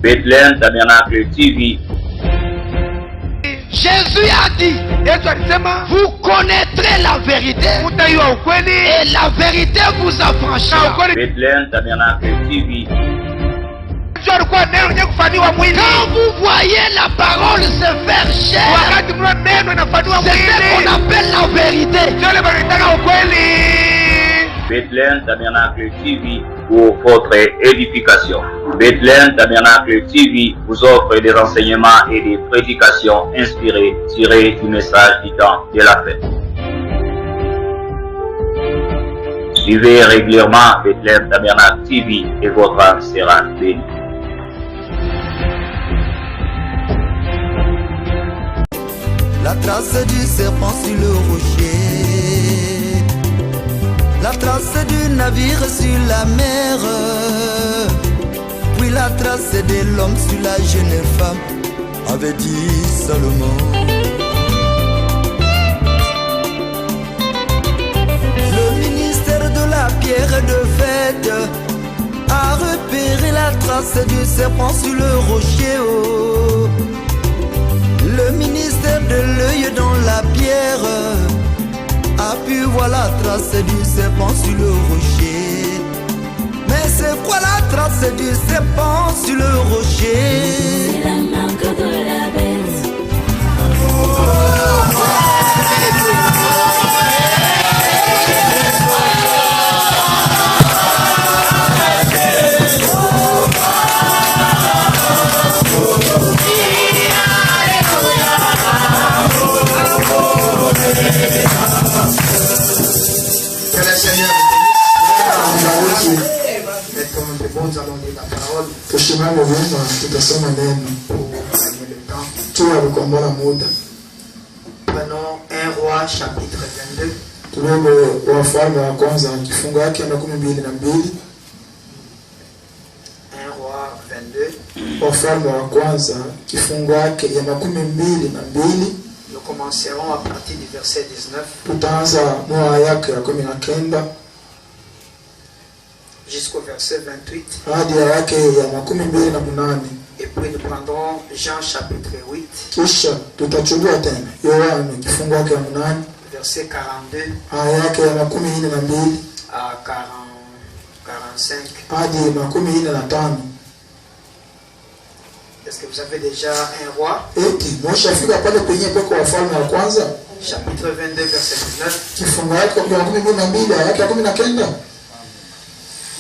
Bethlehem Tabernacle TV. Jésus a dit, vous connaîtrez la vérité et la vérité vous affranchira. Bethlehem Tabernacle TV. Quand vous voyez la parole se faire chair, c'est ce qu'on appelle la vérité. Bethlehem Tabernacle TV pour votre édification. Bethlehem Tabernacle TV vous offre des enseignements et des prédications inspirées, tirées du message du temps de la fête. Suivez régulièrement Bethlehem Tabernacle TV et votre âme sera bénie. La trace du serpent sur le rocher, la trace du navire sur la mer, puis la trace de l'homme sur la jeune femme, avait dit Salomon. Le ministère de la pierre de fête a repéré la trace du serpent sur le rocher. Oh. Le ministère de l'œil dans la pierre a pu voir la trace du serpent sur le rocher. Mais c'est quoi la trace du serpent sur le rocher? C'est la marque de la bête. Nous allons lire la parole. Tusimame wima, tutasoma neno pour gagner le temps. Tuwe kukombola muda. Prenons 1 Roi chapitre 22. Tuombe Wafalme wa kwanza kifungu yake ya 12. 1 Roi 22. Wafalme wa kwanza kifungu yake ya 12. Nous commencerons à partir du verset 19. Tutaanza mwa yake ya 19 jusqu'au verset 28. Et puis nous prendrons Jean chapitre 8. Verset 42 à 45. Est-ce que vous avez déjà un roi? Chapitre 22 verset 19.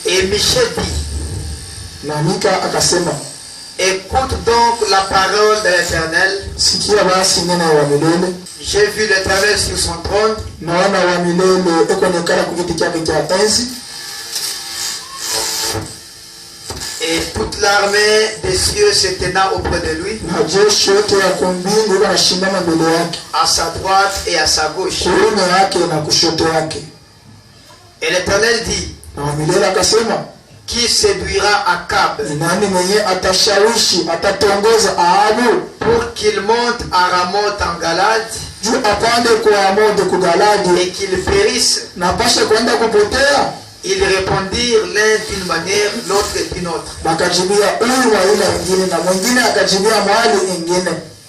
Et Michel dit, écoute donc la parole de l'Éternel. J'ai vu l'Éternel sur son trône. Et toute l'armée des cieux se tenant auprès de lui, à sa droite et à sa gauche. Et l'Éternel dit, qui séduira Akab pour qu'il monte à Ramoth en Galade et qu'il périsse? Ils répondirent l'un d'une manière, l'autre d'une autre.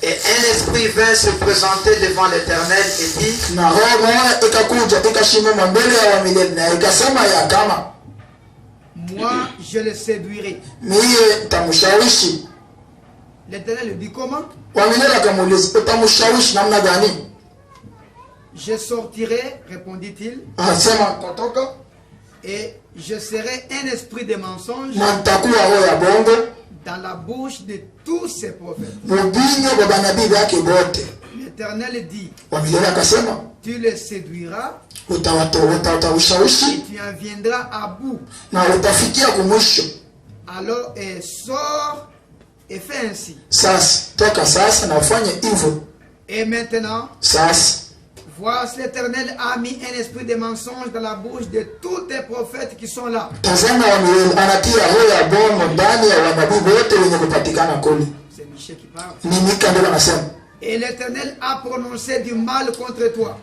Et un esprit vint se présenter devant l'Éternel et dit, moi je le séduirai. L'Éternel lui dit comment? Je sortirai, répondit-il, et je serai un esprit de mensonge dans la bouche de tous ces prophètes. L'Éternel dit, tu les séduiras et tu en viendras à bout. Alors sors et fais ainsi. Et maintenant, voici l'Éternel a mis un esprit de mensonge dans la bouche de tous les prophètes qui sont là. C'est Michel qui parle. Et l'Éternel a prononcé du mal contre toi.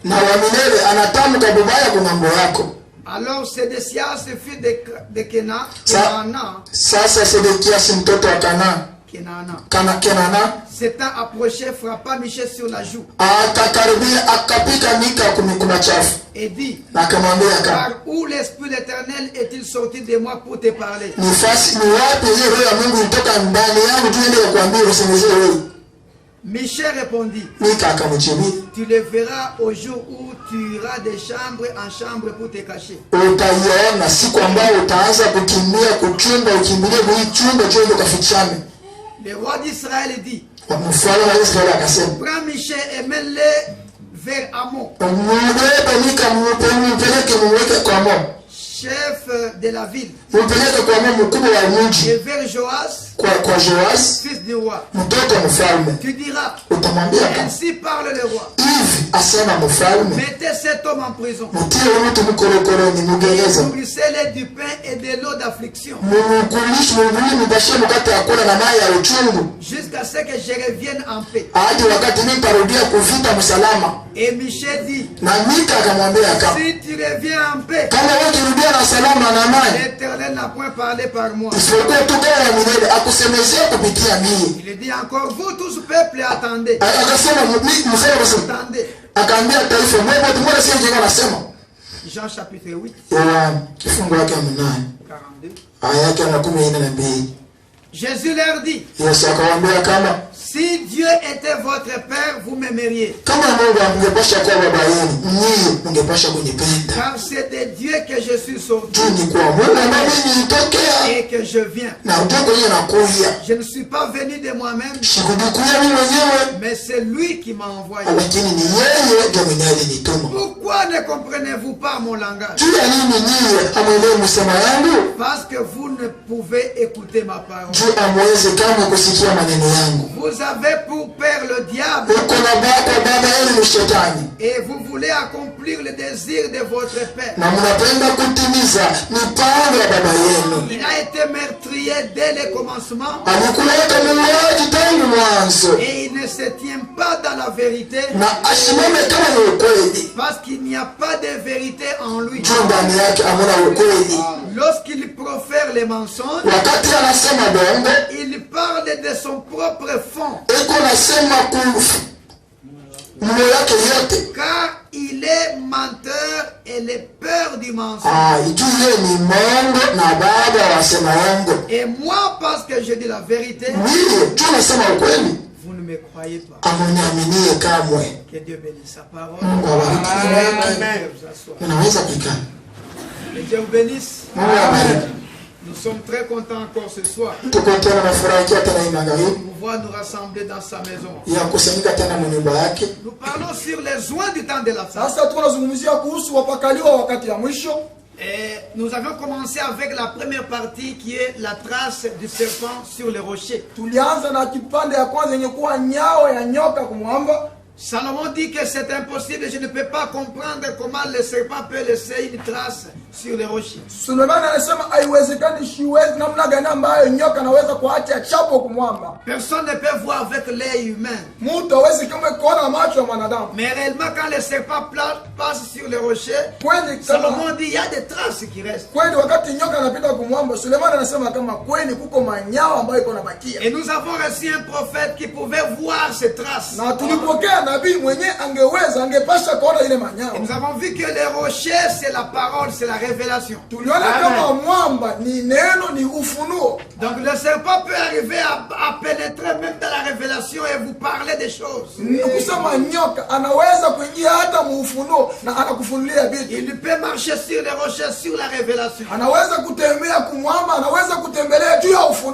Alors Sédécias fut de Kéna, Kenana s'étant approché, frappa Michel sur la joue et dit, car où l'Esprit de l'Éternel est-il sorti de moi pour te parler? Michel répondit, tu le verras au jour où tu iras de chambre en chambre pour te cacher. Le roi d'Israël dit, prends Michel et mène-le vers Amon, chef de la ville, et vers Joas, fils du roi. Tu diras, ainsi parle le roi, mettez cet homme en prison, nourrissez-le du pain et de l'eau d'affliction, jusqu'à ce que je revienne en paix. Et Michel dit, si tu reviens en paix, l'Éternel n'a point parlé par moi. Il dit encore, vous tous peuple, attendez. Jean chapitre 8, 42. Jésus leur dit, si Dieu était votre Père, vous m'aimeriez. Car c'est de Dieu que je suis sorti et que je viens. Je ne suis pas venu de moi-même, mais c'est lui qui m'a envoyé. Pourquoi ne comprenez-vous pas mon langage? Parce que vous ne pouvez écouter ma parole. Vous avez pour père le diable et vous voulez accomplir le désir de votre père. Il a été meurtrier dès le commencement et il ne se tient pas dans la vérité parce qu'il n'y a pas de vérité en lui. Lorsqu'il profère les mensonges, il parle de son propre fond. Car il est menteur et le peur du mensonge. Et moi, parce que je dis la vérité, vous ne me croyez pas. Que Dieu bénisse sa parole. Amen. Que Dieu vous bénisse. Nous sommes très contents encore ce soir de pouvoir nous rassembler dans sa maison. Nous parlons sur les joints du temps de la fin. Et nous avons commencé avec la première partie qui est la trace du serpent sur les rochers. Salomon dit que c'est impossible, je ne peux pas comprendre comment le serpent peut laisser une trace sur les rochers. Personne ne peut voir avec l'œil humain. Mais réellement quand le serpent passe sur les rochers, Salomon dit il y a des traces qui restent. Et nous avons reçu un prophète qui pouvait voir ces traces. Et nous avons vu que les rochers c'est la parole, c'est la révélation. Donc le serpent peut arriver à pénétrer même dans la révélation et vous parler des choses. Il peut marcher sur les rochers, sur la révélation.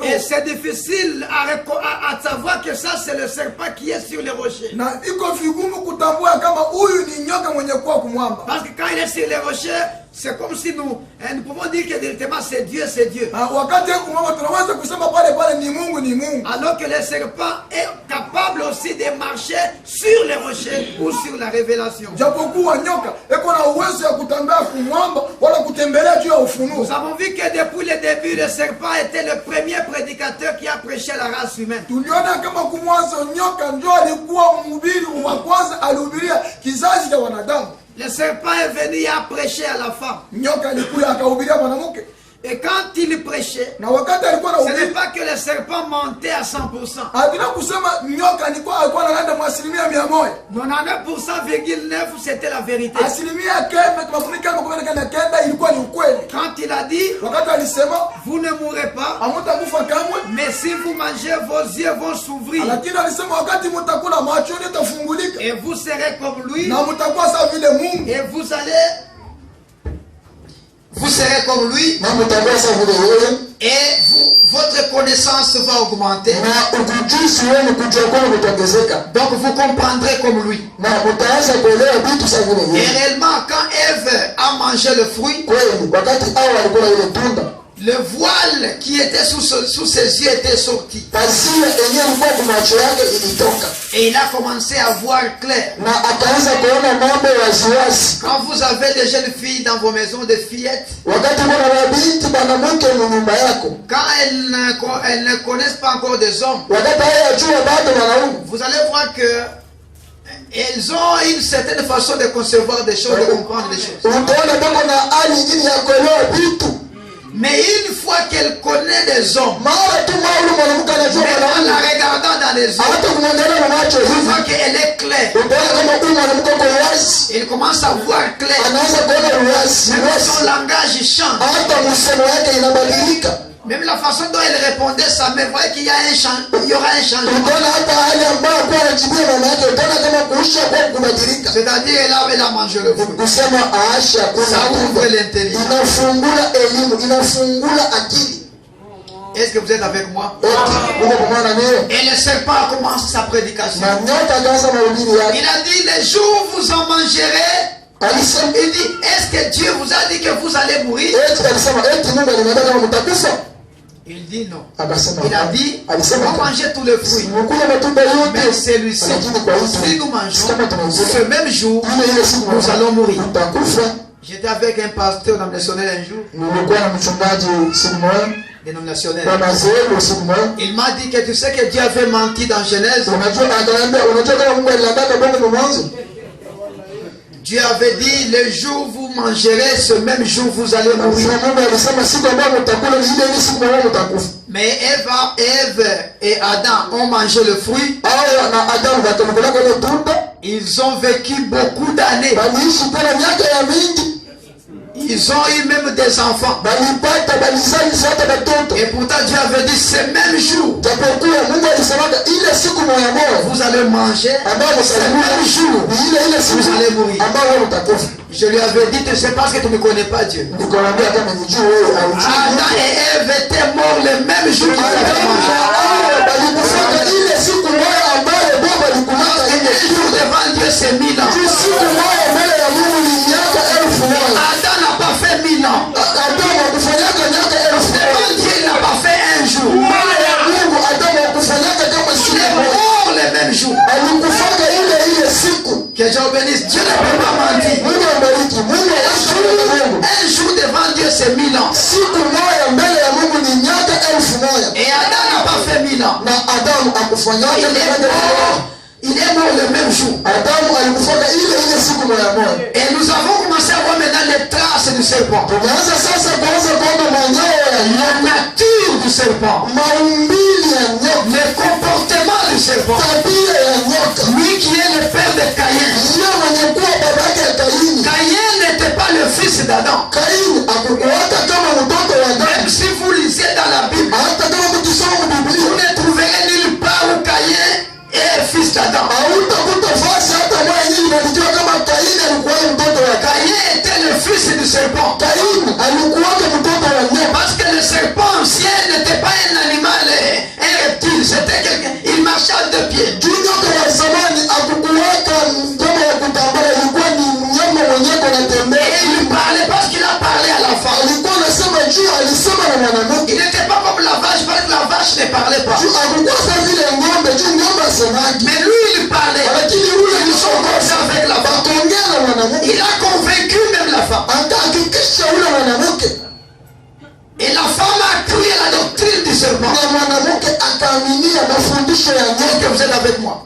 Et c'est difficile à savoir que ça c'est le serpent qui est sur les rochers. Parce que quand il est sur les rochers, c'est comme si nous pouvons dire que directement c'est Dieu, c'est Dieu. Alors que le serpent est capable aussi de marcher sur les rochers ou sur la révélation. Nous avons vu que depuis le début, le serpent était le premier prédicateur qui a prêché la race humaine. Le serpent est venu et a prêché à la femme. Et quand il prêchait, ce n'est pas que le serpent montait à 100%. 99,9% c'était la vérité. Quand il a dit, vous ne mourrez pas, mais si vous mangez, vos yeux vont s'ouvrir. Et vous serez comme lui. Et vous serez comme lui. Et votre connaissance va augmenter. Donc vous comprendrez comme lui. Et réellement, quand Ève a mangé le fruit, le voile qui était sous ses yeux était sorti. Et il a commencé à voir clair. Quand vous avez des jeunes filles dans vos maisons, des fillettes, quand elles ne connaissent pas encore des hommes, vous allez voir que elles ont une certaine façon de concevoir des choses, de comprendre des choses. Mais une fois qu'elle connaît des hommes, en la regardant dans les yeux, une fois qu'elle est claire, elle commence à voir clair. Même son langage change. Même la façon dont elle répondait, ça me voyait qu'il y aura un changement. C'est-à-dire, elle a mangé le fruit. Ça ouvre l'intelligence. Est-ce que vous êtes avec moi? Et le serpent a commencé sa prédication. Il a dit, les jours où vous en mangerez, il dit, est-ce que Dieu vous a dit que vous allez mourir? Il dit non. Il a dit, on va manger tous les fruits. Mais celui-ci, si nous mangeons, ce même jour, nous allons mourir. J'étais avec un pasteur dénominationnel un jour. Dénominationnel. Il m'a dit que tu sais que Dieu avait menti dans Genèse. Dieu avait dit, le jour où vous mangerez, ce même jour vous allez mourir. Mais Ève et Adam ont mangé le fruit. Ils ont vécu beaucoup d'années. Ils ont eu même des enfants. Et pourtant Dieu avait dit ce même jour, vous allez manger, ce même jour, vous allez mourir. Je lui avais dit, c'est parce que tu ne connais pas Dieu. Adam et Ève étaient morts le même jour qu'ils avaient mangé. Un jour devant Dieu c'est 1000 ans. Adam n'a pas fait 1000 ans. Devant Dieu il n'a pas fait un jour. Il est mort le même jour. Que Dieu bénisse. Dieu ne peut pas mentir. Un jour devant Dieu c'est 1000 ans. Et Adam n'a pas fait 1000 ans. Il est mort le même jour. Et nous avons commencé à voir maintenant les traces du serpent. La nature du serpent. Le comportement du serpent. Lui qui est le père de Caïn. Caïn n'était pas le fils d'Adam. Même si vous lisez dans la Bible, vous ne trouverez nulle part où Caïn est fils d'Adam. Caïn était le fils du serpent. Parce que le serpent ancien n'était pas un animal, un reptile, c'était quelqu'un. Il marchait à deux pieds. Et il parlait parce qu'il a parlé à la femme. Il n'était pas comme la vache, parce que la vache ne parlait pas. Mais lui il parlait. Ils sont comme avec la femme. Il a convaincu même la femme. Et la femme a cru à la doctrine du serpent. Est-ce que vous êtes avec moi?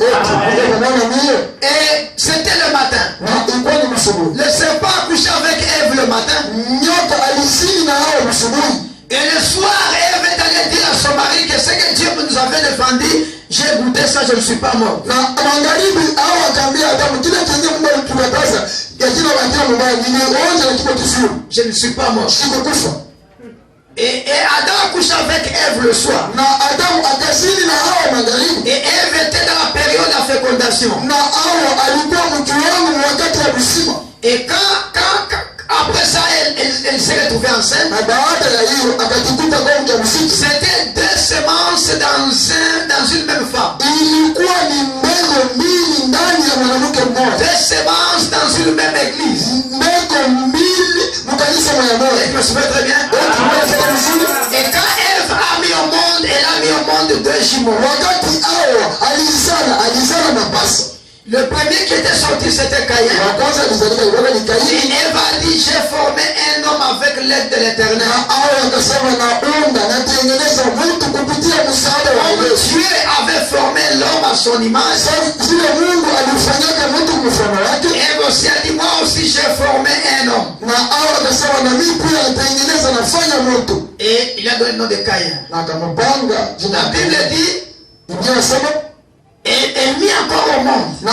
Et c'était le matin. Le serpent a couché avec Ève le matin. nous avait défendu, j'ai goûté ça, je ne suis pas mort. Je ne suis pas mort. Et Adam a couché avec Ève le soir. Et Ève était dans la période de la fécondation. Et après ça, elle s'est retrouvée enceinte. C'était 2 semences dans une même femme. 2 semences dans une même église. Et je me souviens très bien. Et quand Ève a mis au monde, elle a mis au monde 2 jumeaux. Le premier qui était sorti, c'était Caïn. Et Ève a dit, j'ai formé un homme avec l'aide de l'Éternel. Dieu avait formé l'homme à son image. Ève aussi a dit, moi aussi j'ai formé un homme. Et il a donné le nom de Caïn. La Bible dit, et elle mit encore au monde. La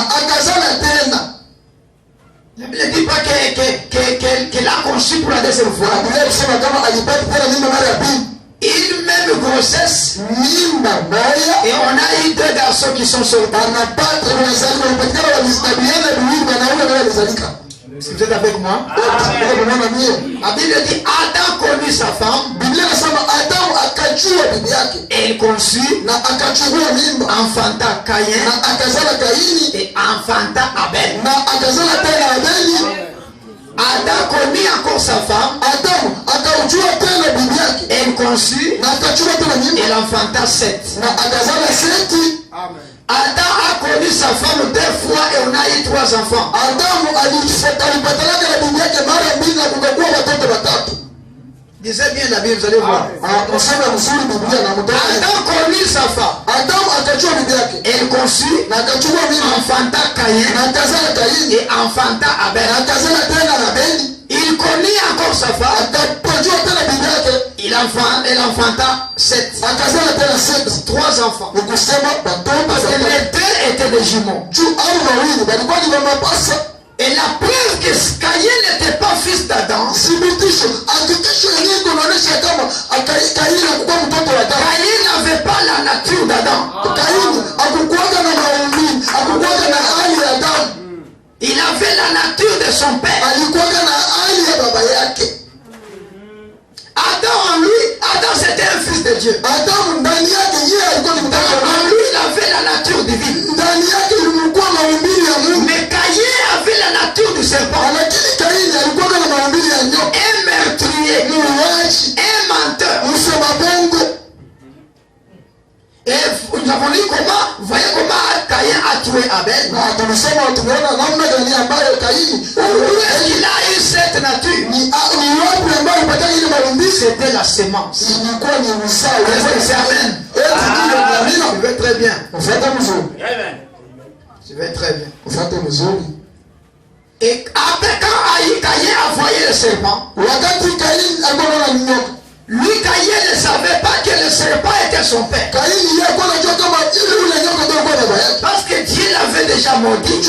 Bible ne dit pas qu'elle a conçu pour la deuxième fois. Une même grossesse. Et on a eu 2 garçons qui sont sortis. Est-ce que vous êtes avec moi? La Bible dit Adam connut sa femme. Et elle conçut, enfanta Caïn et enfanta Abel. Adam connut encore sa femme. Elle conçut, elle enfanta Seth. Adam a connu sa femme 2 fois et on a eu 3 enfants. Disait bien la Bible, vous allez voir. Adam connut sa femme. Elle conçut, enfanta Caïn et enfanta Abel. Il connut encore sa femme. Elle enfanta 7. 3 enfants. Parce que les 2 étaient des jumeaux. Et la preuve que Caïn n'était pas fils d'Adam. Caïn n'avait pas la nature d'Adam. Il avait la nature de son père. Adam c'était un fils de Dieu. En lui il avait la nature divine. Mais Caïn avait la nature du serpent. Un meurtrier. Un menteur. Et nous avons dit comment, vous voyez comment Caïn a tué Abel. Il a eu cette nature. C'était la sémence. C'est Amen. Je vais très bien. Je vais très bien. Et après quand Caïn a voyé le serpent, lui Caïn ne savait pas que le serpent était son père. Parce que Dieu l'avait déjà maudit.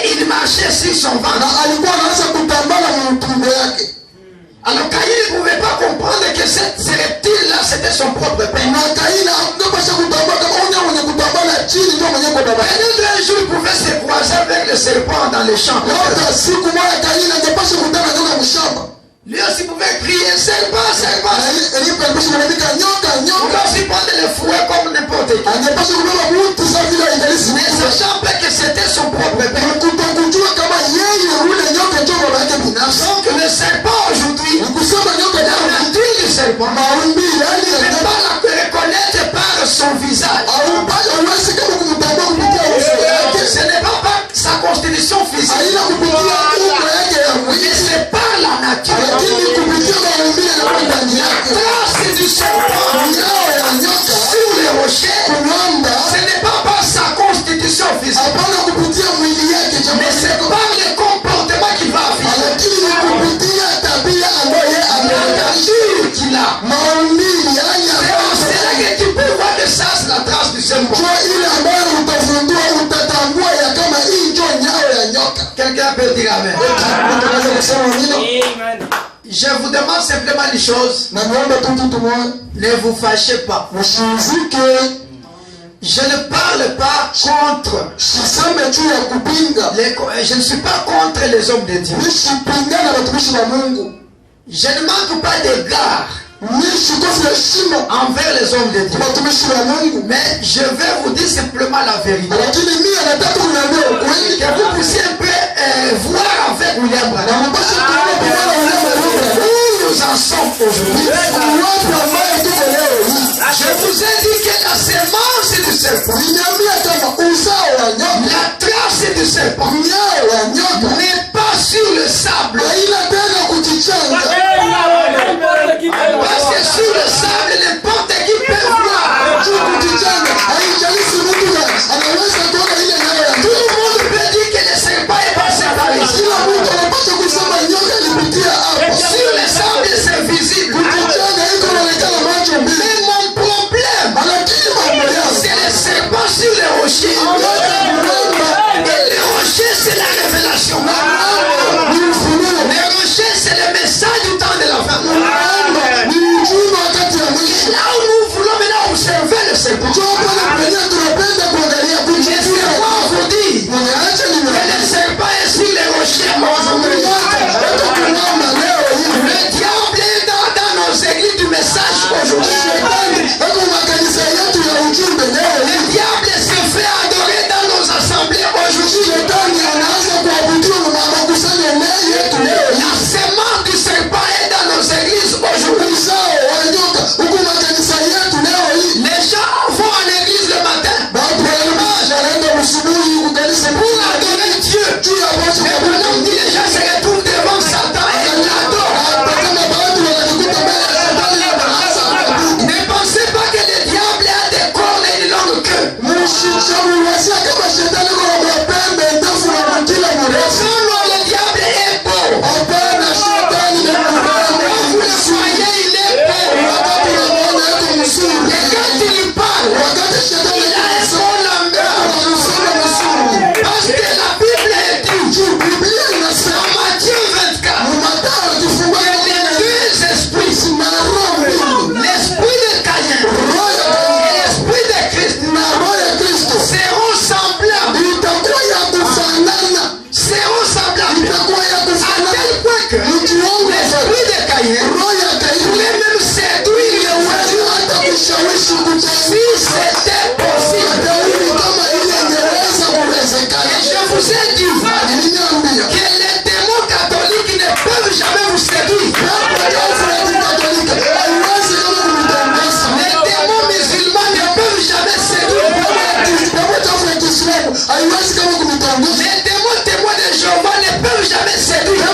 Et il marchait sur son ventre. Alors Caïn ne pouvait pas comprendre que ce reptile-là c'était son propre père. Et un jour il pouvait se croiser avec le serpent dans les champs. Lui aussi pouvait crier serpent, serpent. Il pouvait aussi prendre le fouet comme n'importe qui. Mais sachant que c'était son propre père. Donc le serpent aujourd'hui, la nature du serpent, ne peut pas la reconnaître par son visage. Ce n'est pas par sa constitution physique. Mais c'est par la nature. La trace du serpent sur les rochers, ce n'est pas par sa constitution physique. Mais c'est par le comportement qu'il va afficher. La nature qu'il a. C'est là que Quelqu'un peut dire amen. Je vous demande simplement une chose. Ne vous fâchez pas. Je ne parle pas contre. Je ne suis pas contre les hommes de Dieu. Je ne manque pas d'égard envers les hommes de Dieu. Mais je vais vous dire simplement la vérité. Que vous puissiez un peu voir avec William Branham où nous en sommes aujourd'hui. Je vous ai dit que la semence du serpent, la trace du serpent n'est pas sur le sable. Parce que sur le sable, n'importe qui peut voir. Tout le monde peut dire que le serpent est passé par ici. Sur le sable, c'est visible. Mais mon problème, c'est le serpent sur les rochers. Et les rochers, c'est la révélation. Les rochers, c'est le message du temps de la fin. Là où nous voulons maintenant observer le serpent. Laissez-moi vous dire que le serpent est sur les rochers. Le diable est dans nos églises du message aujourd'hui. Le diable se fait adorer dans nos assemblées aujourd'hui. La semence du serpent est dans nos églises aujourd'hui. Les gens vont à l'église le matin pour adorer Dieu. Mais pendant que les gens se retrouvent devant Satan et l'adorent. Ne pensez pas que le diable a des cornes et une longue queue. Le diable est beau. Vous le voyez, il est beau. Et quand il parle, il a un son langage. Parce que la Bible est dit, en Matthieu 24, que les deux esprits, l'esprit de Caïn et l'esprit de Christ, seront semblables. Seront semblables. À tel point que l'esprit de Caïn pourrait même séduire les voitures. Si c'était possible. Et je vous ai dit que les démons catholiques ne peuvent jamais vous séduire. Les démons musulmans ne peuvent jamais séduire. Les démons témoins de Jéhovah ne peuvent jamais séduire.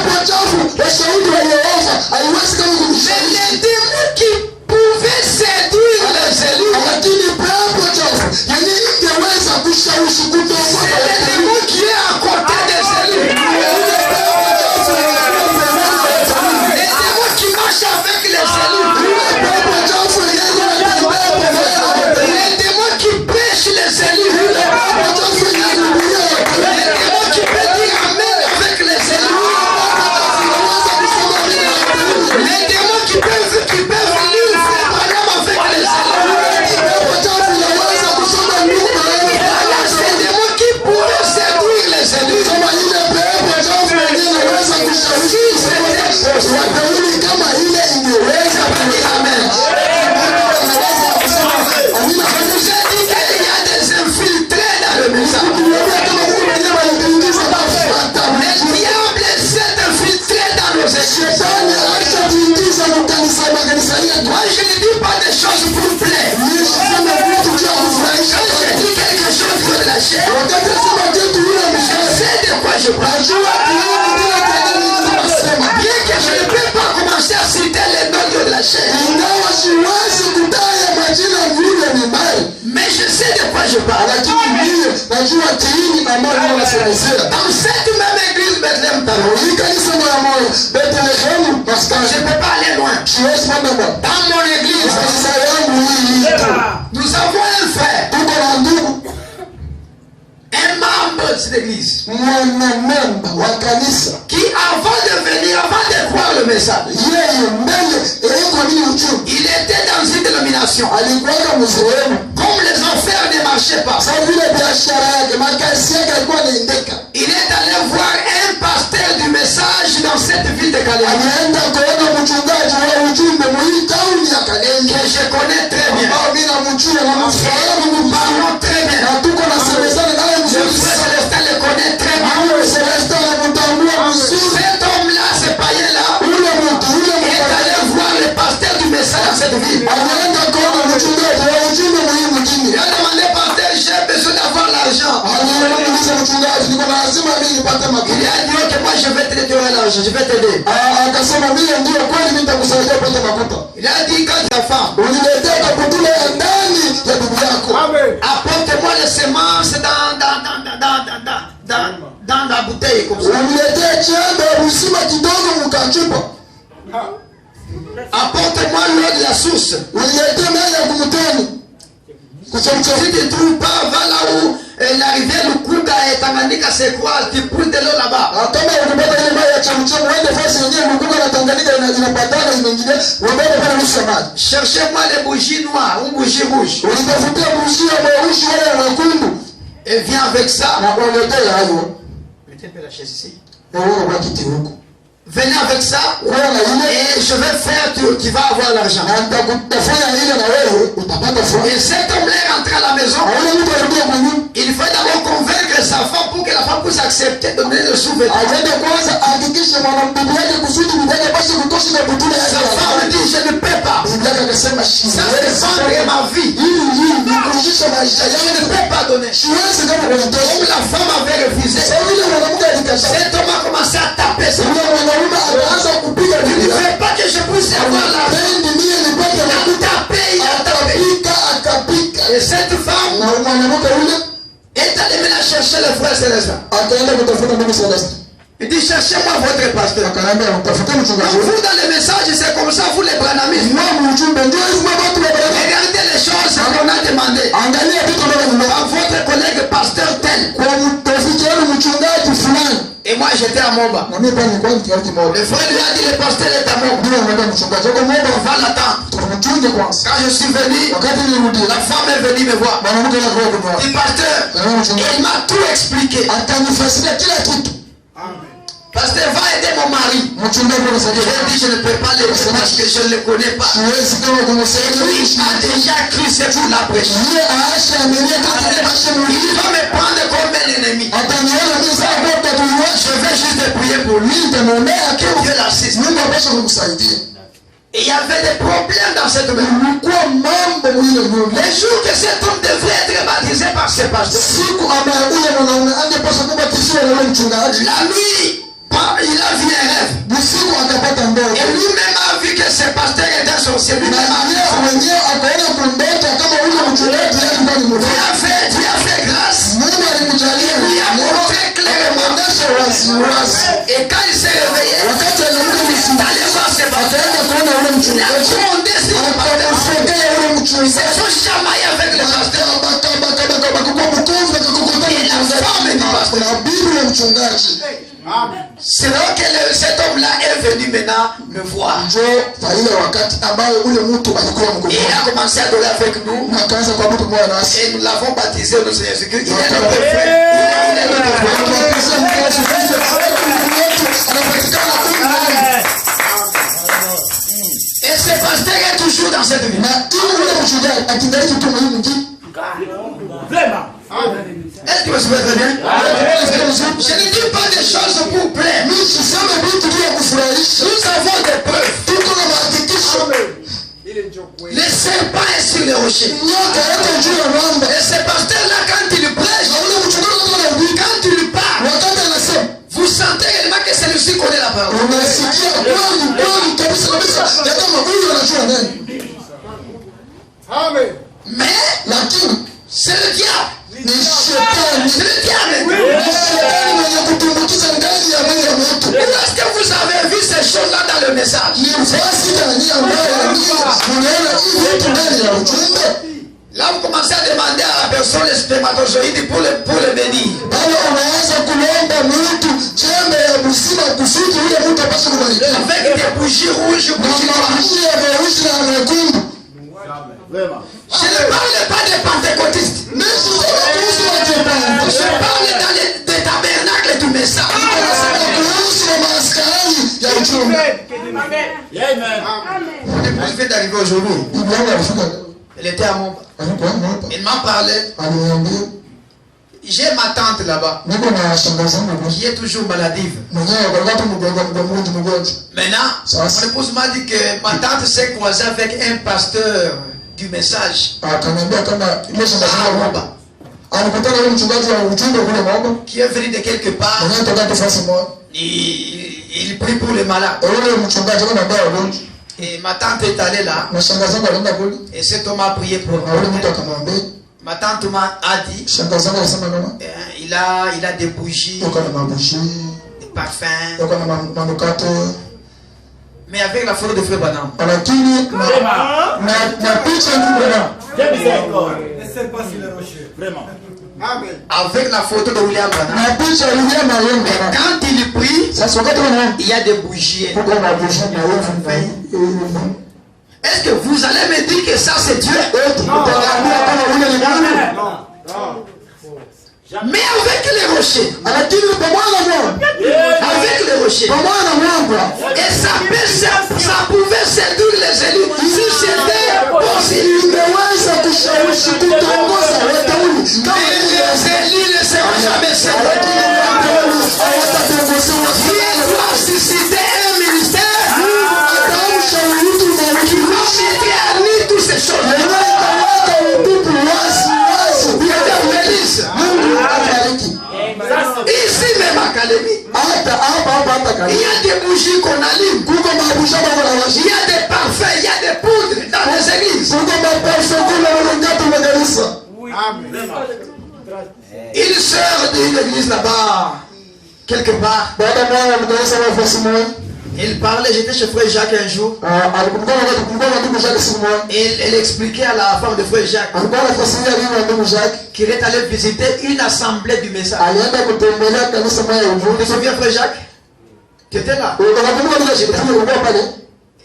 Mais les démons qui pouvaient séduire les élus, c'est les démons qui est à côté des élus. Les démons qui marchent avec les élus. Les démons qui pêchent les élus. Les démons qui peuvent dire amen avec les élus. Les démons qui peuvent lire Branham avec les élus. Voilà, ces démons qui pourraient séduire les élus. Amen. Je vous ai dit qu'il y a des infiltrés dans le message. Le diable s'est infiltré dans nos églises. Moi, je ne dis pas des choses pour plaire. Quand je dis quelque chose pour la chair, je sais de quoi je parle. Bien que je ne peux pas commencer à citer les noms de la chair. Mais je sais de quoi je parle. Dans cette même église Bethléem Talon, je ne peux pas aller loin. Dans mon église, nous avons un frère, un membre de cette église. qui avant de venir, avant de croire le message, il était dans une dénomination. Comme les enfers ne marchaient pas, il est allé voir un pasteur du message dans cette ville de Calais, que je connais très bien. Nous parlons très bien. Le frère Célestin le connaît très bien. Cet homme-là, ce païen-là, est allé voir le pasteur du message dans cette ville. Il a demandé, pasteur, j'ai besoin d'avoir l'argent. Il a dit, ok, moi je vais te donner l'argent, je vais t'aider. Il a dit, quand ta femme, apporte-moi les semences dans la bouteille comme ça. Apporte-moi l'eau de la source. Si tu ne trouves pas, va là où la rivière Lukuga et Tanganyika c'est quoi? Tu poules de l'eau là-bas. Cherchez-moi les bougies noires ou bougies rouges. Et viens avec ça. Mettez un peu la chaise ici. Venez avec ça et je vais faire, tu vas avoir l'argent. Et cet homme est rentré à la maison. Il faut d'abord convaincre sa femme pour que la femme puisse accepter de donner le sous-vêtement. Sa femme dit, je ne peux pas. Ça c'est vendre ma vie. Je ne peux pas donner. Comme la femme avait refusé, cet homme a commencé à taper sa femme. Tu ne veux pas que je puisse avoir l'argent. Il a tapé. Et cette femme est allée maintenant chercher le frère Célestin. Il dit, cherchez-moi votre pasteur. Vous dans les messages, c'est comme ça, vous les branamistes. Regardez les choses qu'on a demandé. À votre collègue pasteur tel. Et moi j'étais à Momba. Le frère lui a dit, le pasteur est à Momba. On va l'attendre. Quand je suis venu, la femme est venue me voir. Il dit, pasteur, il m'a tout expliqué. Pasteur, va aider mon mari. Je lui ai dit, je ne peux pas l'aider parce que je ne le connais pas. Lui a déjà cru ce pour la prêche. Il va me prendre comme un ennemi. Je vais juste prier pour lui. Que Dieu l'assiste. Et il y avait des problèmes dans cette maison. Les jours que cet homme devrait être baptisé par ses pasteurs, la nuit, il a vu un rêve. Et lui-même a vu que ses pasteurs étaient sorciers. Lui-même a vu. Dieu a fait grâce. Il lui a montré clairement. Et quand il s'est réveillé, il est allé voir ses pasteurs. Il a demandé si les pasteurs se sont chamaillés avec les pasteurs. Et la femme du pasteur. C'est là que cet homme-là est venu maintenant me voir. Et il a commencé à adorer avec nous. Et nous l'avons baptisé au Seigneur Jésus. Il est notre frère. Il est notre frère. Et ce pasteur est toujours dans cette vie. Est-ce que vous savez très bien? Je ne dis pas des choses pour plaire. Nous avons des preuves. Le serpent est sur le rocher. Et ce pasteur-là, quand il prêche, quand il parle, vous sentez réellement que celui-ci connaît la parole. Mais c'est le diable. C'est le diable. Où est-ce que vous avez vu ces choses-là dans le message? Là, vous commencez à demander à la personne les spermatozoïdes pour le bénir. chembe ya mzima kusudi yule mtu apashe kubarikiwa. Avec des bougies rouges, bougies noires. Je ne parle pas des pentecôtistes. Je parle dans les tabernacles du message. Mon épouse vient d'arriver aujourd'hui. Elle était à mon... Elle m'a parlé. J'ai ma tante là-bas qui est toujours maladive. Maintenant, mon épouse m'a dit que ma tante s'est croisée avec un pasteur du message qui est venu de quelque part. Il prie pour les malades. Et ma tante est allée là. Et cet homme a prié pour elle. Ma tante a dit il a des bougies, des parfums. Mais avec la photo de Frère Branham. Avec la photo de William Branham. Mais quand il prie, il y a des bougies. Est-ce que vous allez me dire que ça c'est Dieu? Non. Mais avec les rochers. Avec les rochers. Et ça pouvait séduire les élus. Si c'était possible. Mais les élus ne seront jamais séduits. Si elle doit susciter un ministère qui va mettre à lui toutes ces choses. Ici même à Kalemi, il y a des bougies qu'on allume, il y a des parfums, il y a des poudres dans les églises. Il sort d'une église là-bas, quelque part. Il parlait, j'étais chez Frère Jacques un jour. Et elle expliquait à la femme de Frère Jacques qu'il est allé visiter une assemblée du message. Tu te souviens, Frère Jacques? Tu étais là.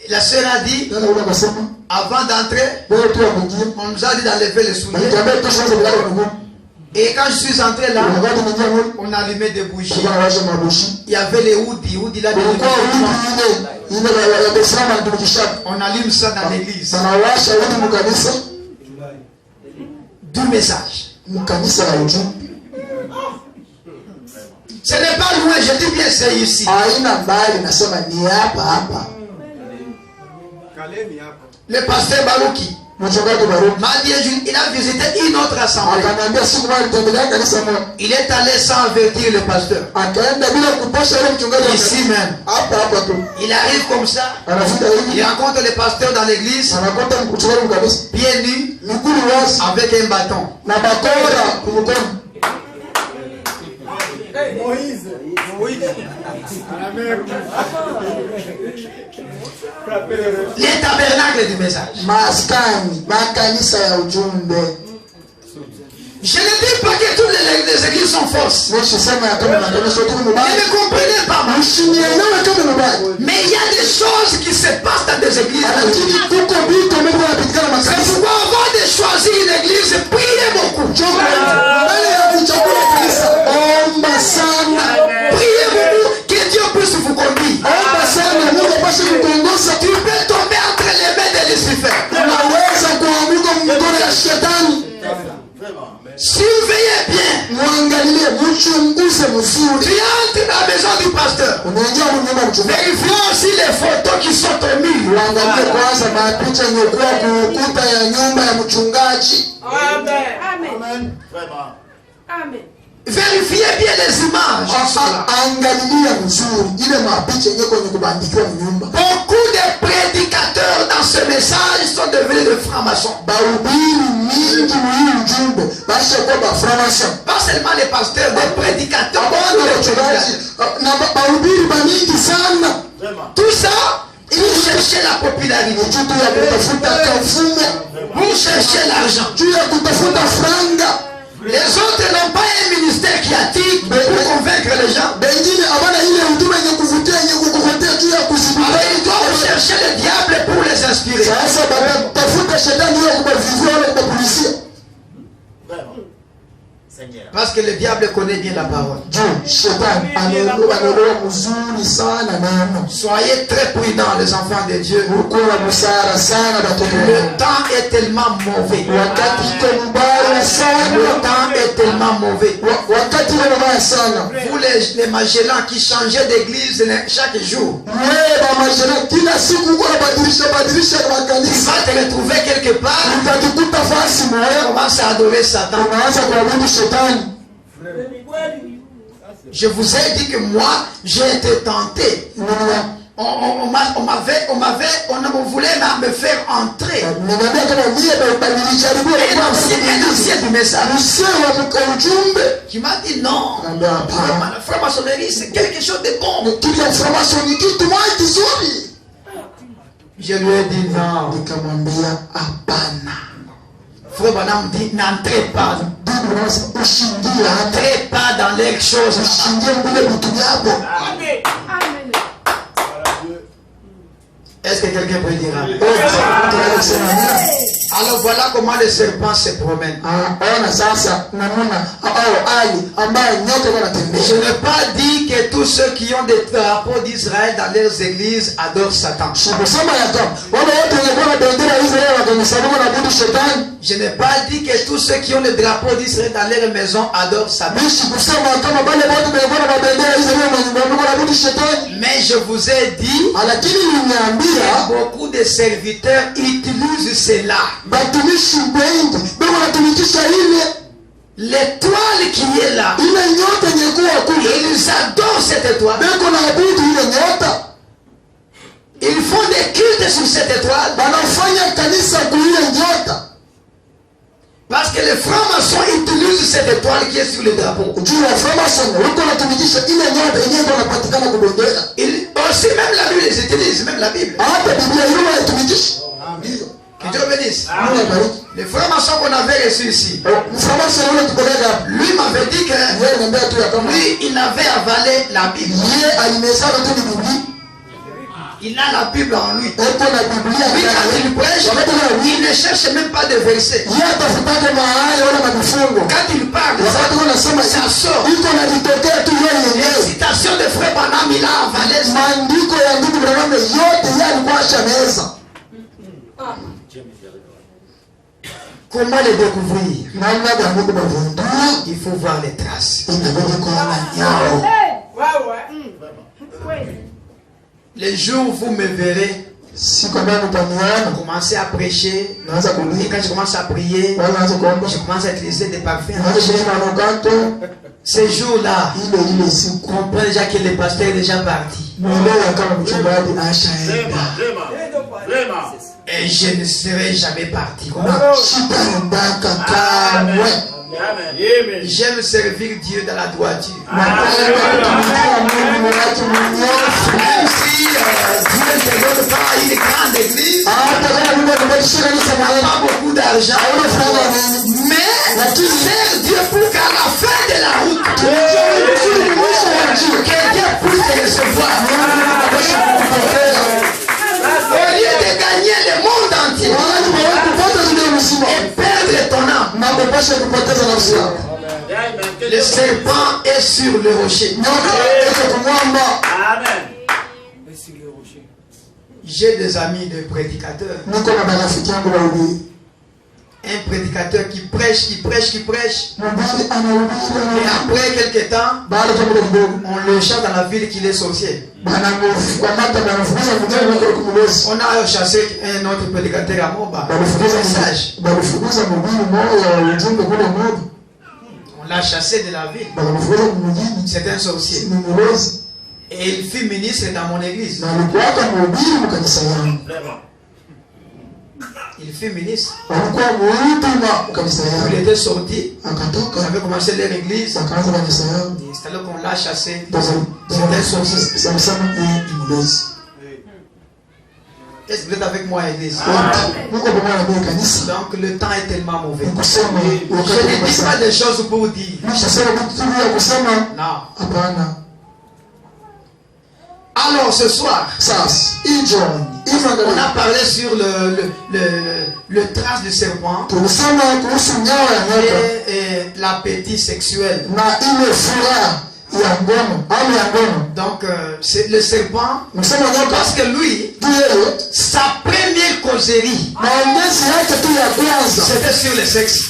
La sœur a dit, avant d'entrer, on nous a dit d'enlever les souliers. Et quand je suis entré là, on allumait des bougies. Il y avait les houdis là. On allume ça dans l'église. Du message. Ce n'est pas loin, je dis bien c'est ici. Le pasteur Barouki m'a dit, il a visité une autre assemblée. Il est allé sans avertir le pasteur. Ici même. Il arrive comme ça. Il rencontre le pasteur dans l'église. Pieds nus. Avec un bâton. Moïse. Les tabernacles du message. Je ne dis pas que toutes les églises sont fausses. Ne me comprenez pas. Mais il y a des choses qui se passent dans des églises. C'est pourquoi avant de choisir une église, priez beaucoup. Priez beaucoup que Dieu puisse vous conduire. Tu peux tomber entre les mains de Lucifer. Surveillez bien. Tu entres dans la maison du pasteur. Vérifiez aussi les photos qui sont au mur. Amen. Vérifiez bien les images. Beaucoup de prédicateurs dans ce message sont devenus des francs-maçons. Pas seulement les pasteurs, des prédicateurs. Tout ça, ils cherchaient la popularité. Vous cherchez l'argent. Les autres n'ont pas un ministère qui attire pour convaincre les gens. Alors ils doivent chercher le diable pour les inspirer. Parce que le diable connaît bien la parole. Soyez très prudents, les enfants de Dieu. Le temps est tellement mauvais. Le temps est tellement mauvais. Vous les Magellans qui changez d'église chaque jour, tu vas te retrouver quelque part, commence à adorer Satan. Je vous ai dit que moi, j'ai été tenté. On voulait me faire entrer. Un ancien du message qui m'a dit non. La franc-maçonnerie, c'est quelque chose de bon. Je lui ai dit non. Frère Branham dit n'entrez pas. N'entrez pas dans les choses. Est-ce que quelqu'un peut dire amen? Alors voilà comment le serpent se promène. Je n'ai pas dit que tous ceux qui ont des drapeaux d'Israël dans leurs églises adorent Satan. Je n'ai pas dit que tous ceux qui ont le drapeau d'Israël dans leurs maisons adorent Satan. Mais je vous ai dit que beaucoup de serviteurs utilisent cela. L'étoile qui est là, ils adorent cette étoile. Ils font des cultes sur cette étoile. Parce que les francs-maçons utilisent cette étoile qui est sur le drapeau. Aussi même la Bible, ils utilisent même la Bible. Que Dieu bénisse. Les francs-maçons qu'on avait reçus ici, lui m'avait dit que lui, il avait avalé la Bible. Il a la Bible en lui. Lui, quand il prêche, il ne cherche même pas de versets. Quand il parle, ça sort. Les citations de Frère Branham, il a avalé ça. Comment les découvrir? Il faut voir les traces. Les jours où vous me verrez, commencer à prêcher, et quand je commence à prier, je commence à utiliser des parfums. Ces jours-là, on comprend déjà que le pasteur est déjà parti. Et je ne serai jamais parti. J'aime servir Dieu dans la droiture. Même si Dieu ne te donne pas une grande église, pas beaucoup d'argent, mais sers Dieu pour qu'à la fin de la route, quelqu'un puisse te recevoir. Au lieu de gagner le monde entier et perdre ton âme, le serpent est sur le rocher. J'ai des amis de prédicateurs. Un prédicateur qui prêche. Et après quelques temps, on le chasse dans la ville qu'il est sorcier. On a chassé un autre prédicateur à Moba. On l'a chassé de la ville. C'est un sorcier. Et il fut ministre dans mon église. Il fut ministre. Il était sorti. On avait commencé leur église. C'est alors qu'on l'a chassé. C'était un sorcier. Est-ce que vous êtes avec moi, Église? Donc le temps est tellement mauvais. Je ne dis pas des choses pour dire. Non. Alors ce soir, on a parlé sur le trace du serpent et l'appétit sexuel. Donc c'est le serpent, parce que lui, sa première causerie, c'était sur le sexe.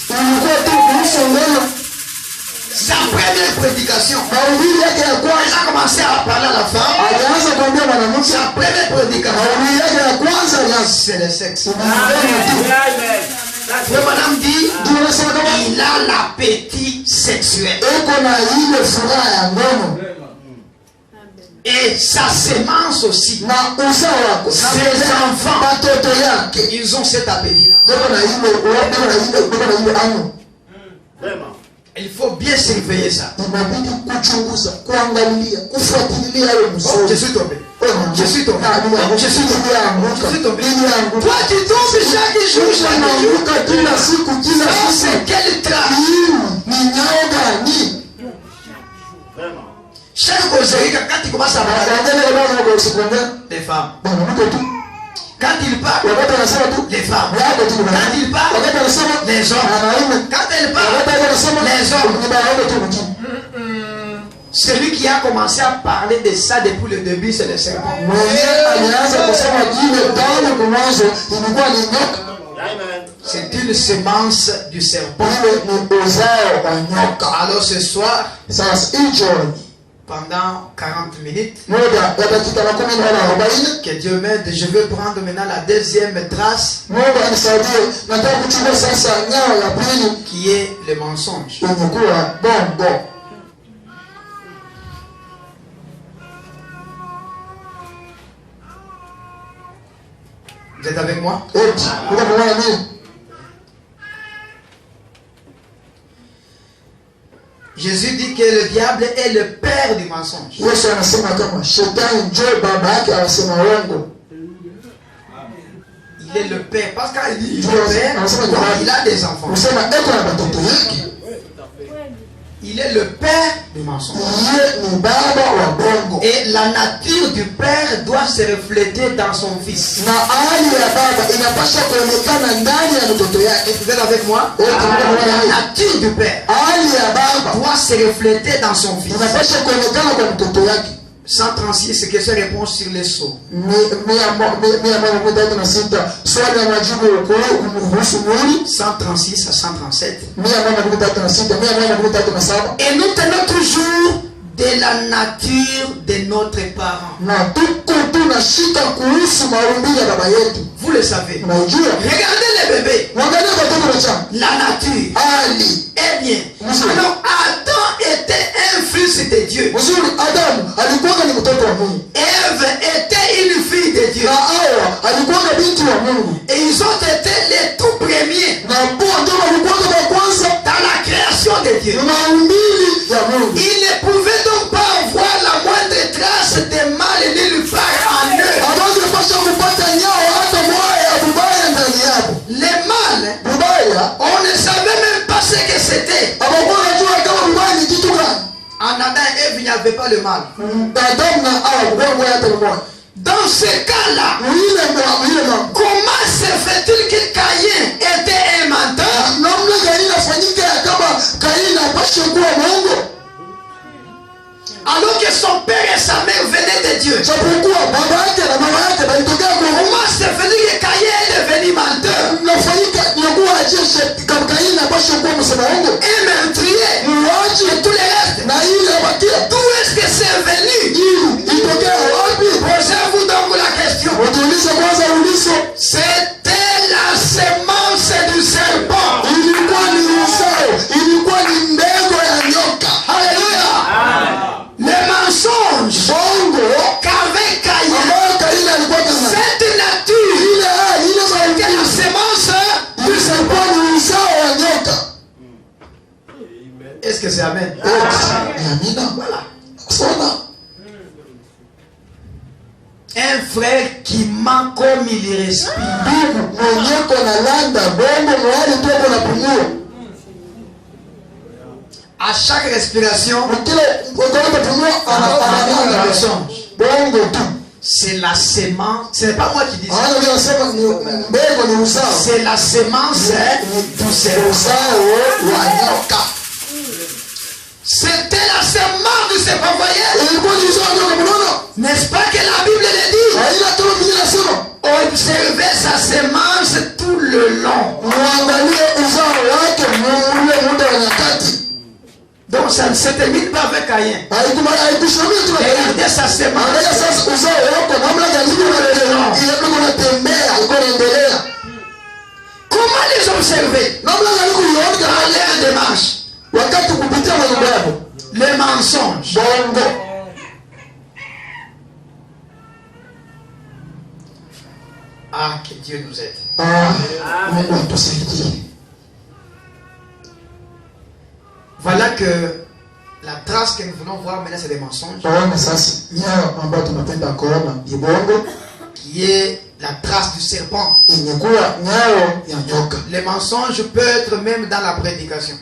Sa première prédication, il a commencé à parler à la femme. Sa première prédication, c'est le sexe. Le madame dit, il a l'appétit sexuel. Et sa sémence aussi. Ses enfants, ils ont cet appétit-là. Il faut bien surveiller ça. Oh, je suis tombé. Je suis tombé. Je suis tombé. Toi, tu tombes chaque jour. C'est quel travail? Chaque causerie, quand tu commences à parler, les femmes. Quand il parle, les femmes. Quand il parle, les hommes. Quand elle parle, les hommes. Celui qui a commencé à parler de ça depuis le début, c'est le serpent. C'est une semence du serpent. Alors ce soir, pendant 40 minutes, que Dieu m'aide, je vais prendre maintenant la deuxième trace, qui est le mensonge. Vous êtes avec moi? Jésus dit que le diable est le père du mensonge. Il est le père. Parce qu'il dit le père, il a des enfants. Il est le père du mensonge. Et la nature du père doit se refléter dans son fils. Et vous êtes avec moi? La nature du père doit se refléter dans son fils. 136, question-réponse sur les sceaux. 136 à 137. Et nous tenons toujours de la nature de notre parent. Vous le savez. Regardez les bébés. La nature. Eh bien, alors Adam était un fils de Dieu. Ève était une fille de Dieu. Et ils ont été les tout premiers dans la création de Dieu. Ils ne pouvaient donc pas voir la moindre trace de mal nulle part en eux. Les mâles, on ne savait même pas ce que c'était. En Adam et Ève, il n'y avait pas le mal. Dans ce cas-là, comment se fait-il que Caïn était un menteur? Alors que son père et sa mère venaient de Dieu. Comment se fait-il que Caïn est devenu menteur? Un meurtrier et tout le reste. D'où est-ce que c'est venu? Posez-vous donc la question. C'était la semence du serpent. Alléluia. Le mensonge qu'avait Caïn, cette nature était la semence du serpent. Est-ce Un frère qui ment comme il respire. À chaque respiration, c'est la semence. Ce n'est pas moi qui dis ça. C'est la semence du serpent. C'était la semence du serpent, voyez? N'est-ce pas que la Bible le dit? Observez sa semence tout le long. Donc ça ne se termine pas avec Caïn. Regardez sa semence. Comment les observer? Dans leur démarche. Les mensonges. Ah, que Dieu nous aide. Voilà que la trace que nous voulons voir maintenant, c'est des mensonges. Qui est la trace du serpent. Les mensonges peuvent être même dans la prédication.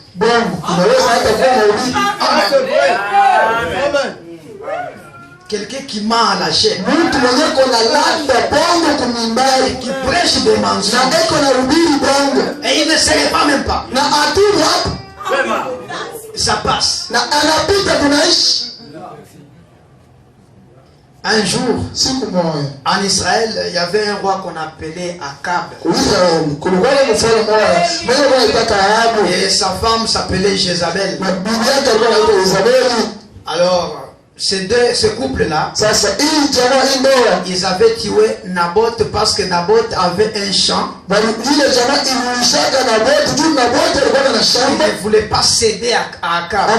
Quelqu'un qui ment à la chair et qui prêche des mensonges et il ne sait pas même pas. Ça passe. Un jour, en Israël, il y avait un roi qu'on appelait Akab. Et sa femme s'appelait Jézabel. Alors, ce couple-là, ils avaient tué Naboth parce que Naboth avait un champ. Il ne voulait pas céder à Akab.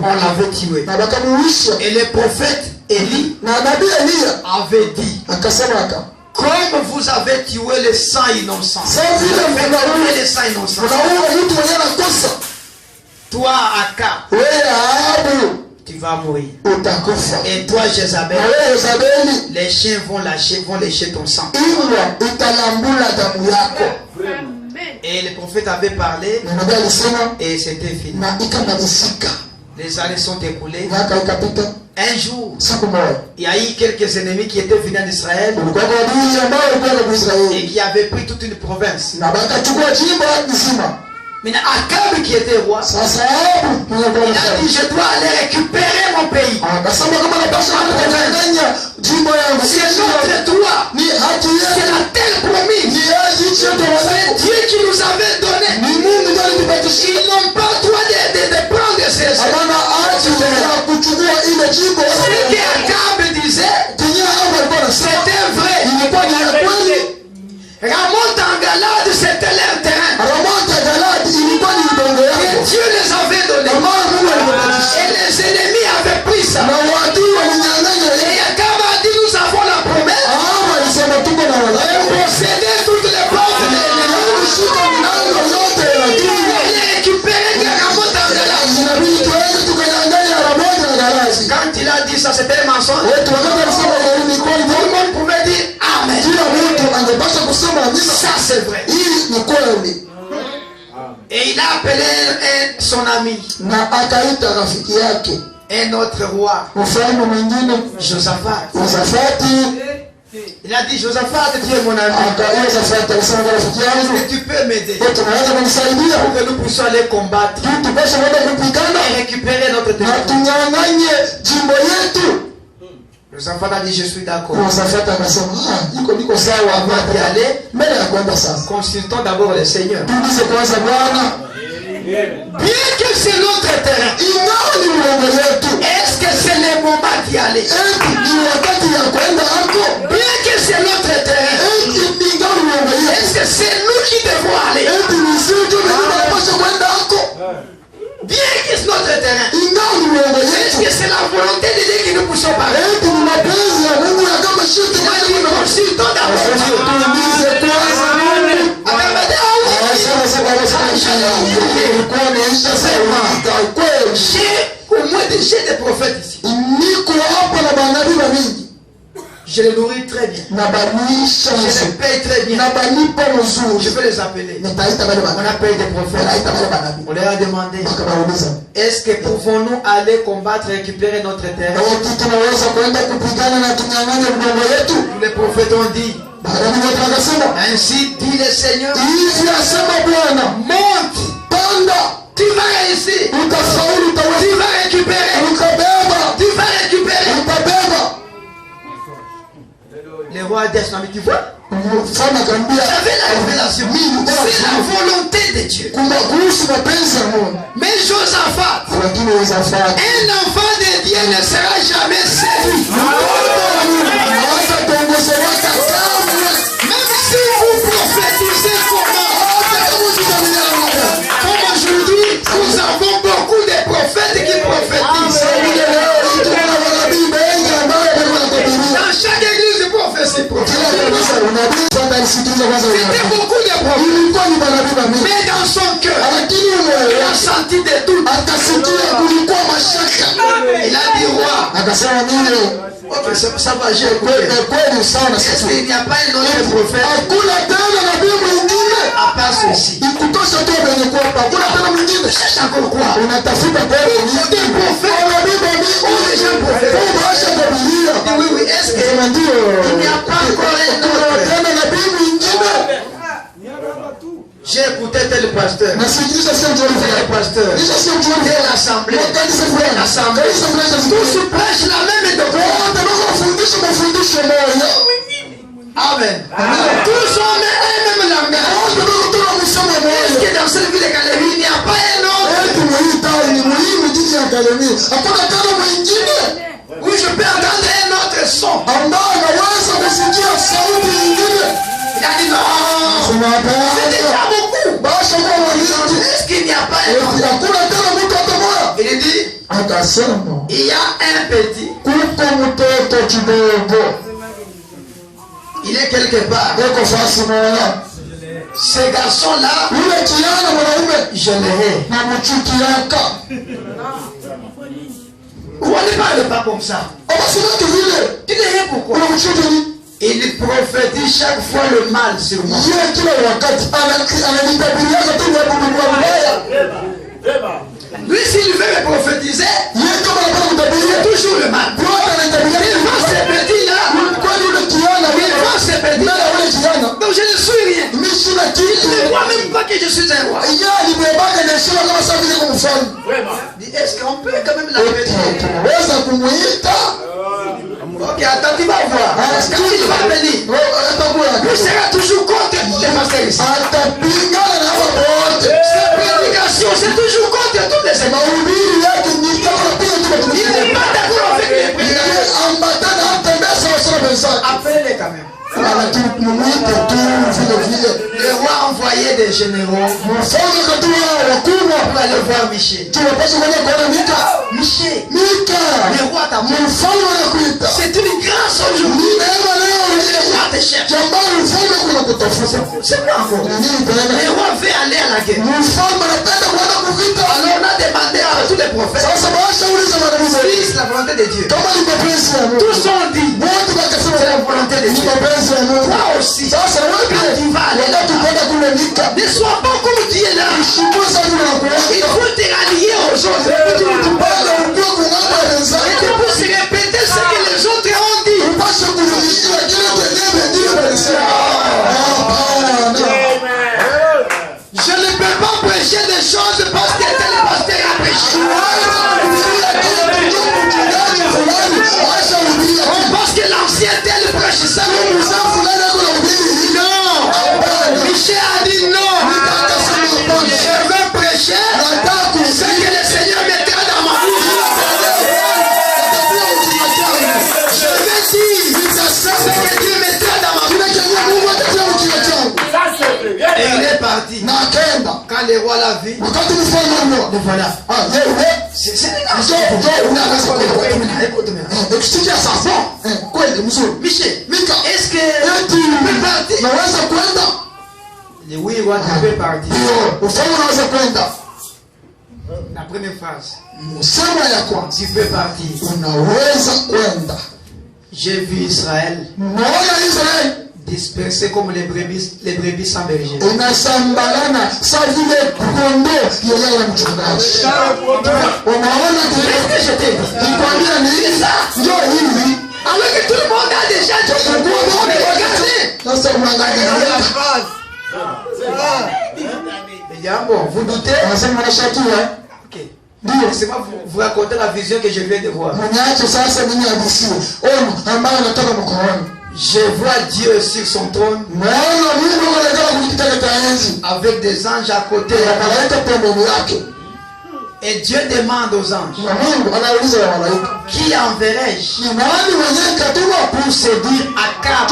On l'avait tué. Et le prophète Élie avait dit: comme vous avez tué les sangs innocents, toi, Akab, tu vas mourir. Et toi, Jézabel, les chiens vont lécher ton sang. Et le prophète avait parlé et c'était fini. Les années sont écoulées. Un jour, il y a eu quelques ennemis qui étaient venus en Israël et qui avaient pris toute une province. Mais Akab qui était roi, il a dit: je dois aller récupérer mon pays. C'est notre droit. C'est la terre promise. C'est Dieu qui nous avait donné. Ils n'ont pas le droit de prendre ces choses. Ce qu'Akab disait, c'était vrai. Ramoth en Galade, c'était leur terrain. Et Dieu les avait donnés. Et les ennemis avaient pris ça. Et Akab a dit: nous avons la promesse de posséder toutes les portes de l'ennemi. Il a récupéré Ramoth en Galade. Quand il a dit ça, c'était un mensonge. Tout le monde pouvait dire Amen. Ça c'est vrai. Et il a appelé son ami, un autre roi, Josaphat. Il a dit: Josaphat, tu es mon ami. Est-ce que tu peux m'aider pour que nous puissions aller combattre et récupérer notre territoire? Josaphat a dit: je suis d'accord. Avant d'y aller, consultons d'abord le Seigneur. Bien que c'est notre terrain, est-ce que c'est le moment d'y aller? Bien que c'est notre terrain, est-ce que c'est nous qui devons aller? Bien que c'est notre terrain, est-ce que c'est la volonté de Dieu qui nous pousse par là? Consultons d'abord Dieu. J'ai au moins J'ai des prophètes ici. Je les nourris très bien. Je les paye très bien. Je peux les appeler. On appelle des prophètes. On leur a demandé, est-ce que pouvons-nous aller combattre et récupérer notre terre? Les prophètes ont dit, ainsi dit le Seigneur, monte, tu vas réussir, tu vas récupérer, tu vas récupérer. Le roi d'Esnami, tu vois? J'avais la révélation. C'est la volonté de Dieu. Mais Josaphat, un enfant de Dieu ne sera jamais servi. Même si vous prophétisez comme aujourd'hui, nous avons beaucoup de prophètes qui prophétisent. Dans chaque église de prophétie. C'était beaucoup de prophètes. Mais dans son cœur, il a senti des doutes. Il a dit roi. Ok, ça va, j'ai écouté. Est-ce qu'il n'y a pas un autre prophète à part ceci? Cherche encore quoi? Des prophètes. Oui, oui, est-ce qu'il n'y a pas encore un autre? J'ai écouté tel pasteur. Tel pasteur. Tel assemblée. Tous prêchent la même doctrine. Amen. Tous ont un même langage. Est-ce que dans cette ville de Galilee, il n'y a pas un autre? Oui, je peux entendre un autre son. Il a dit non. C'est déjà beaucoup. Est-ce qu'il n'y a pas un autre? Il dit, il y a un petit. Il est quelque part. Ce garçon-là, je l'ai. Pourquoi ne parle pas comme ça? Tu l'es pourquoi? Il prophétise chaque fois le mal sur moi. Lui, s'il veut me prophétiser, c'est toujours le mal. Il vend ces petits-là. Donc je ne suis rien. Il ne voit même pas que je suis un roi. Est-ce qu'on peut quand même l'appeler? Ok, attends, tu vas voir. Quand il va venir, il sera toujours contre toutes les pasteurs ici. Cette prédication, c'est toujours contre toutes les églises. Il n'est pas d'accord avec les prédicateurs. Appelez-les quand même. Le roi a envoyé des généraux pour aller voir Michel. Michel, le roi t'a dit, c'est une grâce aujourd'hui. Le roi te cherche. C'est quoi encore? Le roi veut aller à la guerre. Alors on a demandé à tous les prophètes, c'est la volonté de Dieu. Tous ont dit, c'est la volonté de Dieu. Toi aussi, quand tu vas aller là, ne sois pas comme Dieu là. Il faut te rallier aux autres. Et tu peux se répéter ce que les autres ont dit. Je ne peux pas prêcher des choses parce que tel pasteur a prêché. Parce que l'ancien tel prêche ça. Non. Michel a dit non. Je veux prêcher ce que le Seigneur mettra dans ma bouche. Je veux dire ce que Dieu mettra dans ma bouche. Et il est parti. Quand le roi l'a vu, le voilà. C'est Michel, est-ce que tu peux partir? Oui, roi, tu peux partir. La première phrase. Musema ya kwanza. Tu peux partir. Unaweza kwenda. J'ai vu Israël. Naona Israeli dispersé comme les brebis sans berger. Unasambalana sa vile kondoo yeye ya mchungaji. Unaona Qu'est-ce que je t'ai dit? nikwambia ni ça. Ndio hivi. Alors que tout le monde a déjà regardé. Sasa unaangalia. Bon, vous doutez? Unasema unashakia. Ok. Laissez-moi vous raconter la vision que je viens de voir. Mniache sasa mimi hadithi. Ono ambayo natoka mkoani. Je vois Dieu sur son trône avec des anges à côté. Et Dieu demande aux anges, qui enverrai-je pour séduire Akab?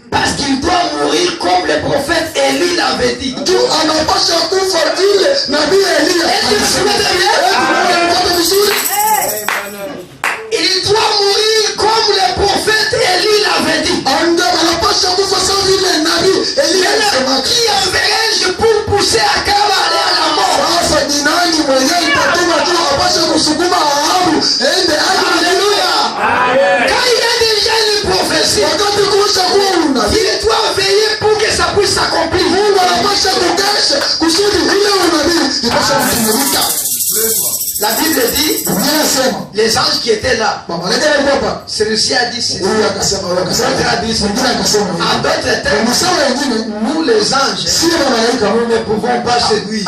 Parce qu'il doit mourir comme le prophète Élie l'avait dit. Il doit mourir comme le prophète Élie l'avait dit. Qui enverrai-je pour pousser Akab à aller à la mort? Alléluia. Quand il y a déjà une prophétie, il doit veiller pour que ça puisse s'accomplir. La Bible dit, les anges qui étaient là, celui-ci a dit ceci. En d'autres termes, nous les anges, nous ne pouvons pas séduire.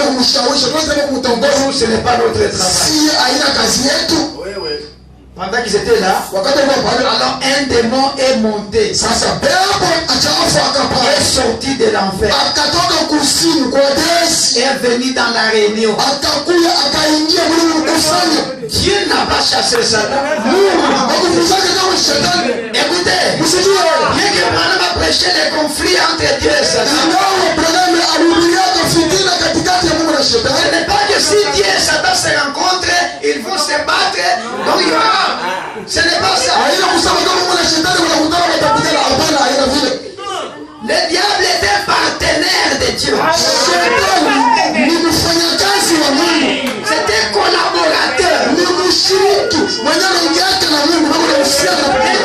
Nous, ce n'est pas notre travail. Pendant qu'ils étaient là, alors un démon est monté, est sorti de l'enfer, est venu dans la réunion. Dieu n'a pas chassé Satan. Écoutez, bien que Branham a prêché les conflits entre Dieu et Satan, ce n'est pas que si Dieu et Satan se rencontrent, ils vont se battre, donc il y aura. Ce n'est pas ça. Le diable est un partenaire de Dieu. C'est un collaborateur. Le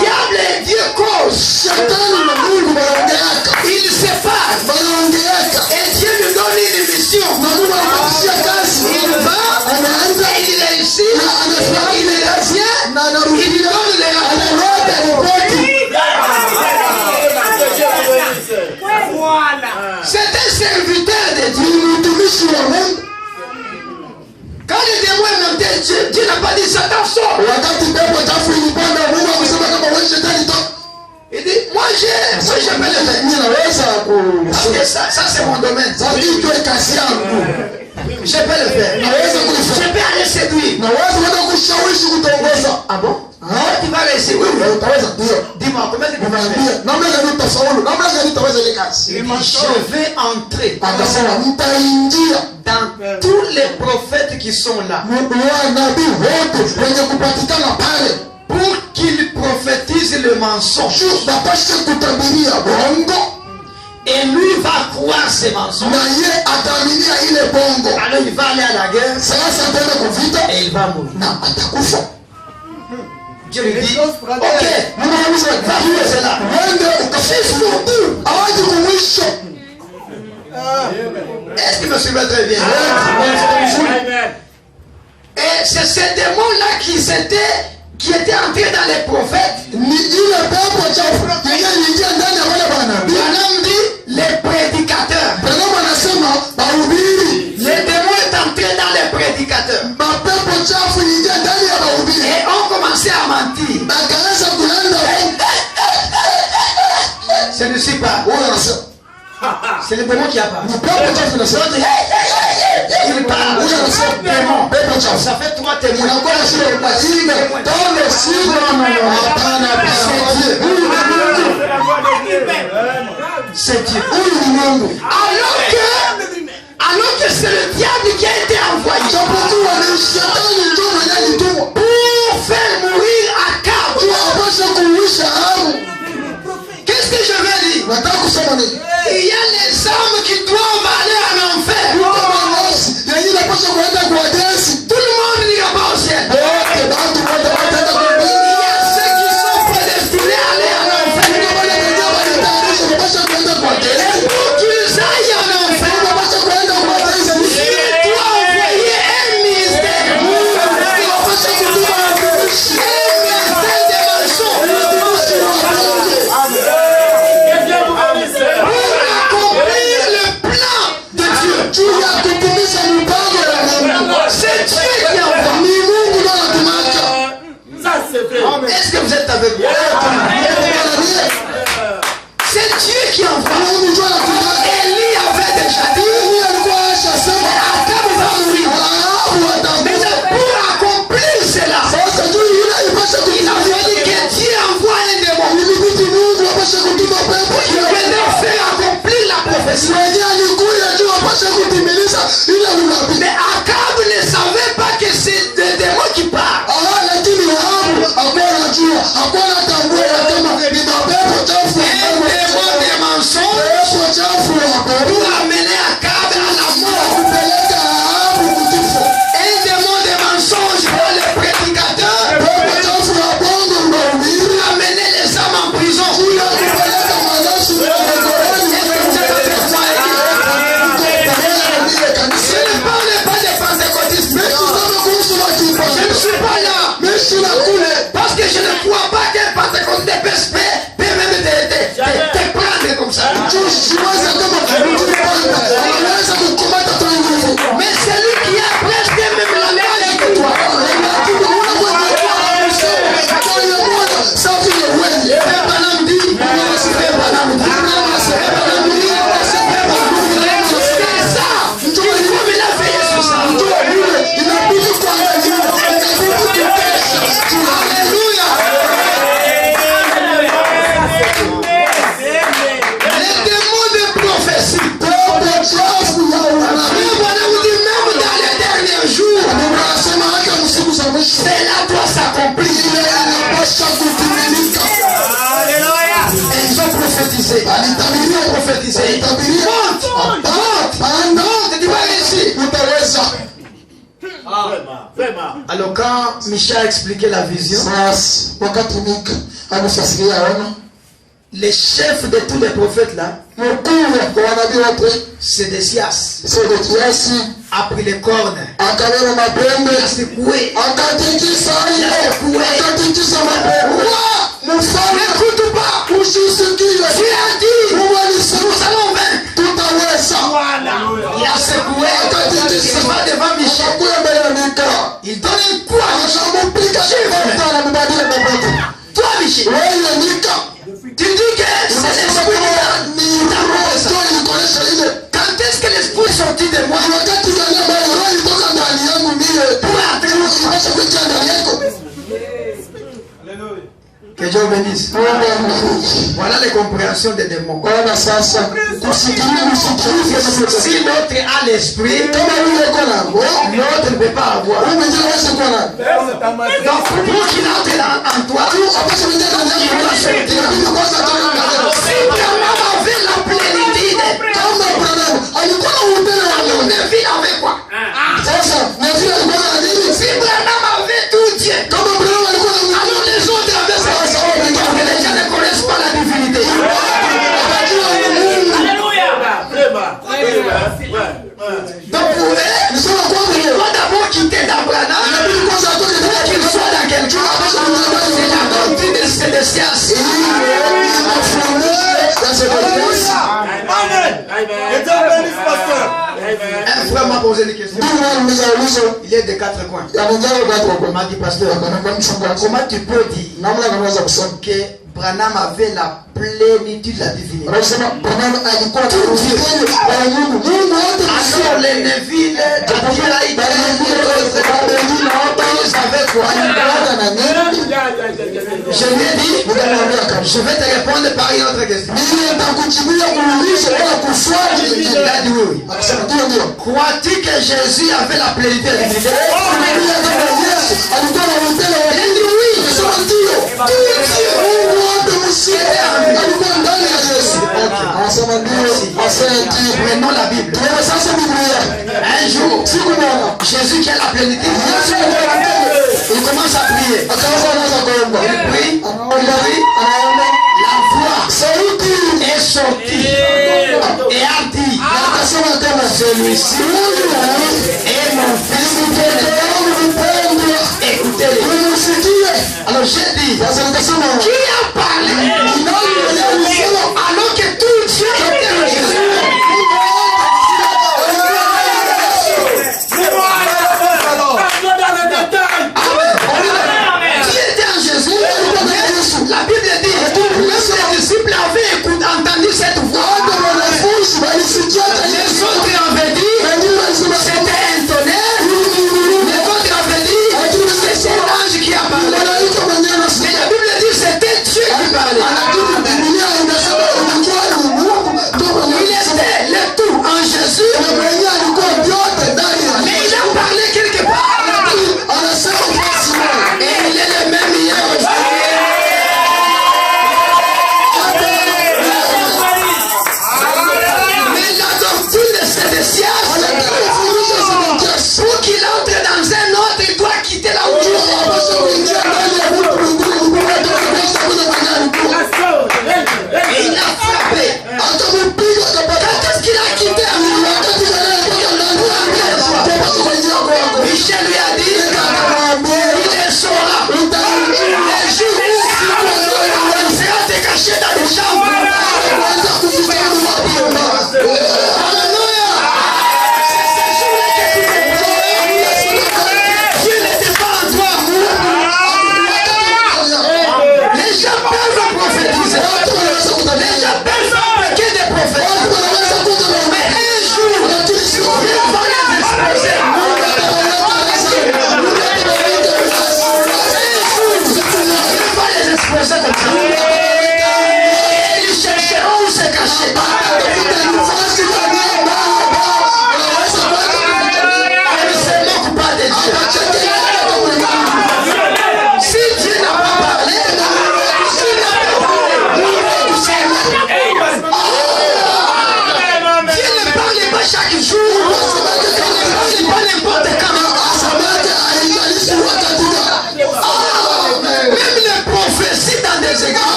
diable est Dieu cause. Il sépare. Et Dieu lui donne une mission. Il va, et il réussit, il revient, il lui donne les rapports. C'est un serviteur de Dieu. Quand le démon est monté, Dieu n'a pas dit Satan sort. Il dit, moi je peux le faire. Parce que ça c'est mon domaine. Je peux le faire. Je peux aller séduire. Ah bon? Tu vas réussir. Dis-moi, comment tu peux faire? Je vais entrer dans tous les prophètes qui sont là pour qu'ils prophétisent le mensonge. Et lui va croire ces mensonges. Alors il va aller à la guerre et il va mourir. Dieu lui dit, ok, va faire cela. Est-ce qu'il me suivait très bien? Et c'est ce démon-là qui était entré dans les prophètes. Branham dit les prédicateurs. Le démon est entré dans les prédicateurs. Et on commençait à mentir. Ce ne suis pas. C'est le démon qui a parlé. Il parle. Ça fait 3 témoins. C'est Dieu. Alors que c'est le diable qui a été envoyé pour faire mourir Akab. Qu'est-ce que je veux dire? Il y a les hommes qui doivent aller avec moi. C'est Dieu qui envoie. Élie avait déjà dit Akab va mourir. Mais pour accomplir cela, il a fallu que Dieu envoie un démon qui venait faire accomplir la prophétie. Mais Akab ne savait pas que c'est des démons qui parlent. Un démon des mensonges pour amener Akab à la mort. Un démon des mensonges pour les prédicateurs pour amener les âmes en prison. Je ne parle pas des pentecôtistes. Je ne suis pas là. Parce que je ne crois pas qu'un pentecôtiste peut même te prendre comme ça. Mais celui qui a presque même la l'âge que toi. Cela doit s'accomplir. Ils ont prophétisé. Ils ont prophétisé. Monte. Tu vas réussir. Alors quand Michel a expliqué la vision, les chefs de tous les prophètes là, c'est des Sias. A pris les cornes. Il a secoué. N'écoute pas. Tu as dit, nous allons vaincre. Il a secoué. Il va devant Michel. Il donne un coup à Michel. Toi Michel, tu dis que c'est l'esprit de quand est-ce que l'esprit est sorti de moi? Que Dieu bénisse. Voilà les compréhensions des démons. Si l'autre a l'esprit, l'autre ne peut pas avoir. Donc pour qu'il entre en toi, il doit sortir. Si Branham avait la plénitude, on vit avec quoi? Si Branham avait tout Dieu, alors les autres avaient ça. Les gens ne connaissent pas la divinité. Donc pour eux, il faut d'abord quitter d'Abraham pour qu'il soit dans quelque chose. C'est la doctrine des sciences. Un frère m'a posé une question. Il est de 4 coins. Il m'a dit, pasteur, comment tu peux dire que Branham avait la plénitude de la divinité? Alors les Neville, ils savaient quoi? Je lui ai dit, je vais te répondre par une autre question. Il a dit oui. Crois-tu que Jésus avait la plénitude de la divinité? Il a dit oui. Prenons la Bible. Un jour, Jésus qui a la plénitude, il commence à prier. Il prie, la voix est sortie et a dit, celui-ci est mon fils bien-aimé. Écoutez-le. Alors j'ai dit, qui a parlé alors que tout Dieu était en Jésus? Qui était en Jésus?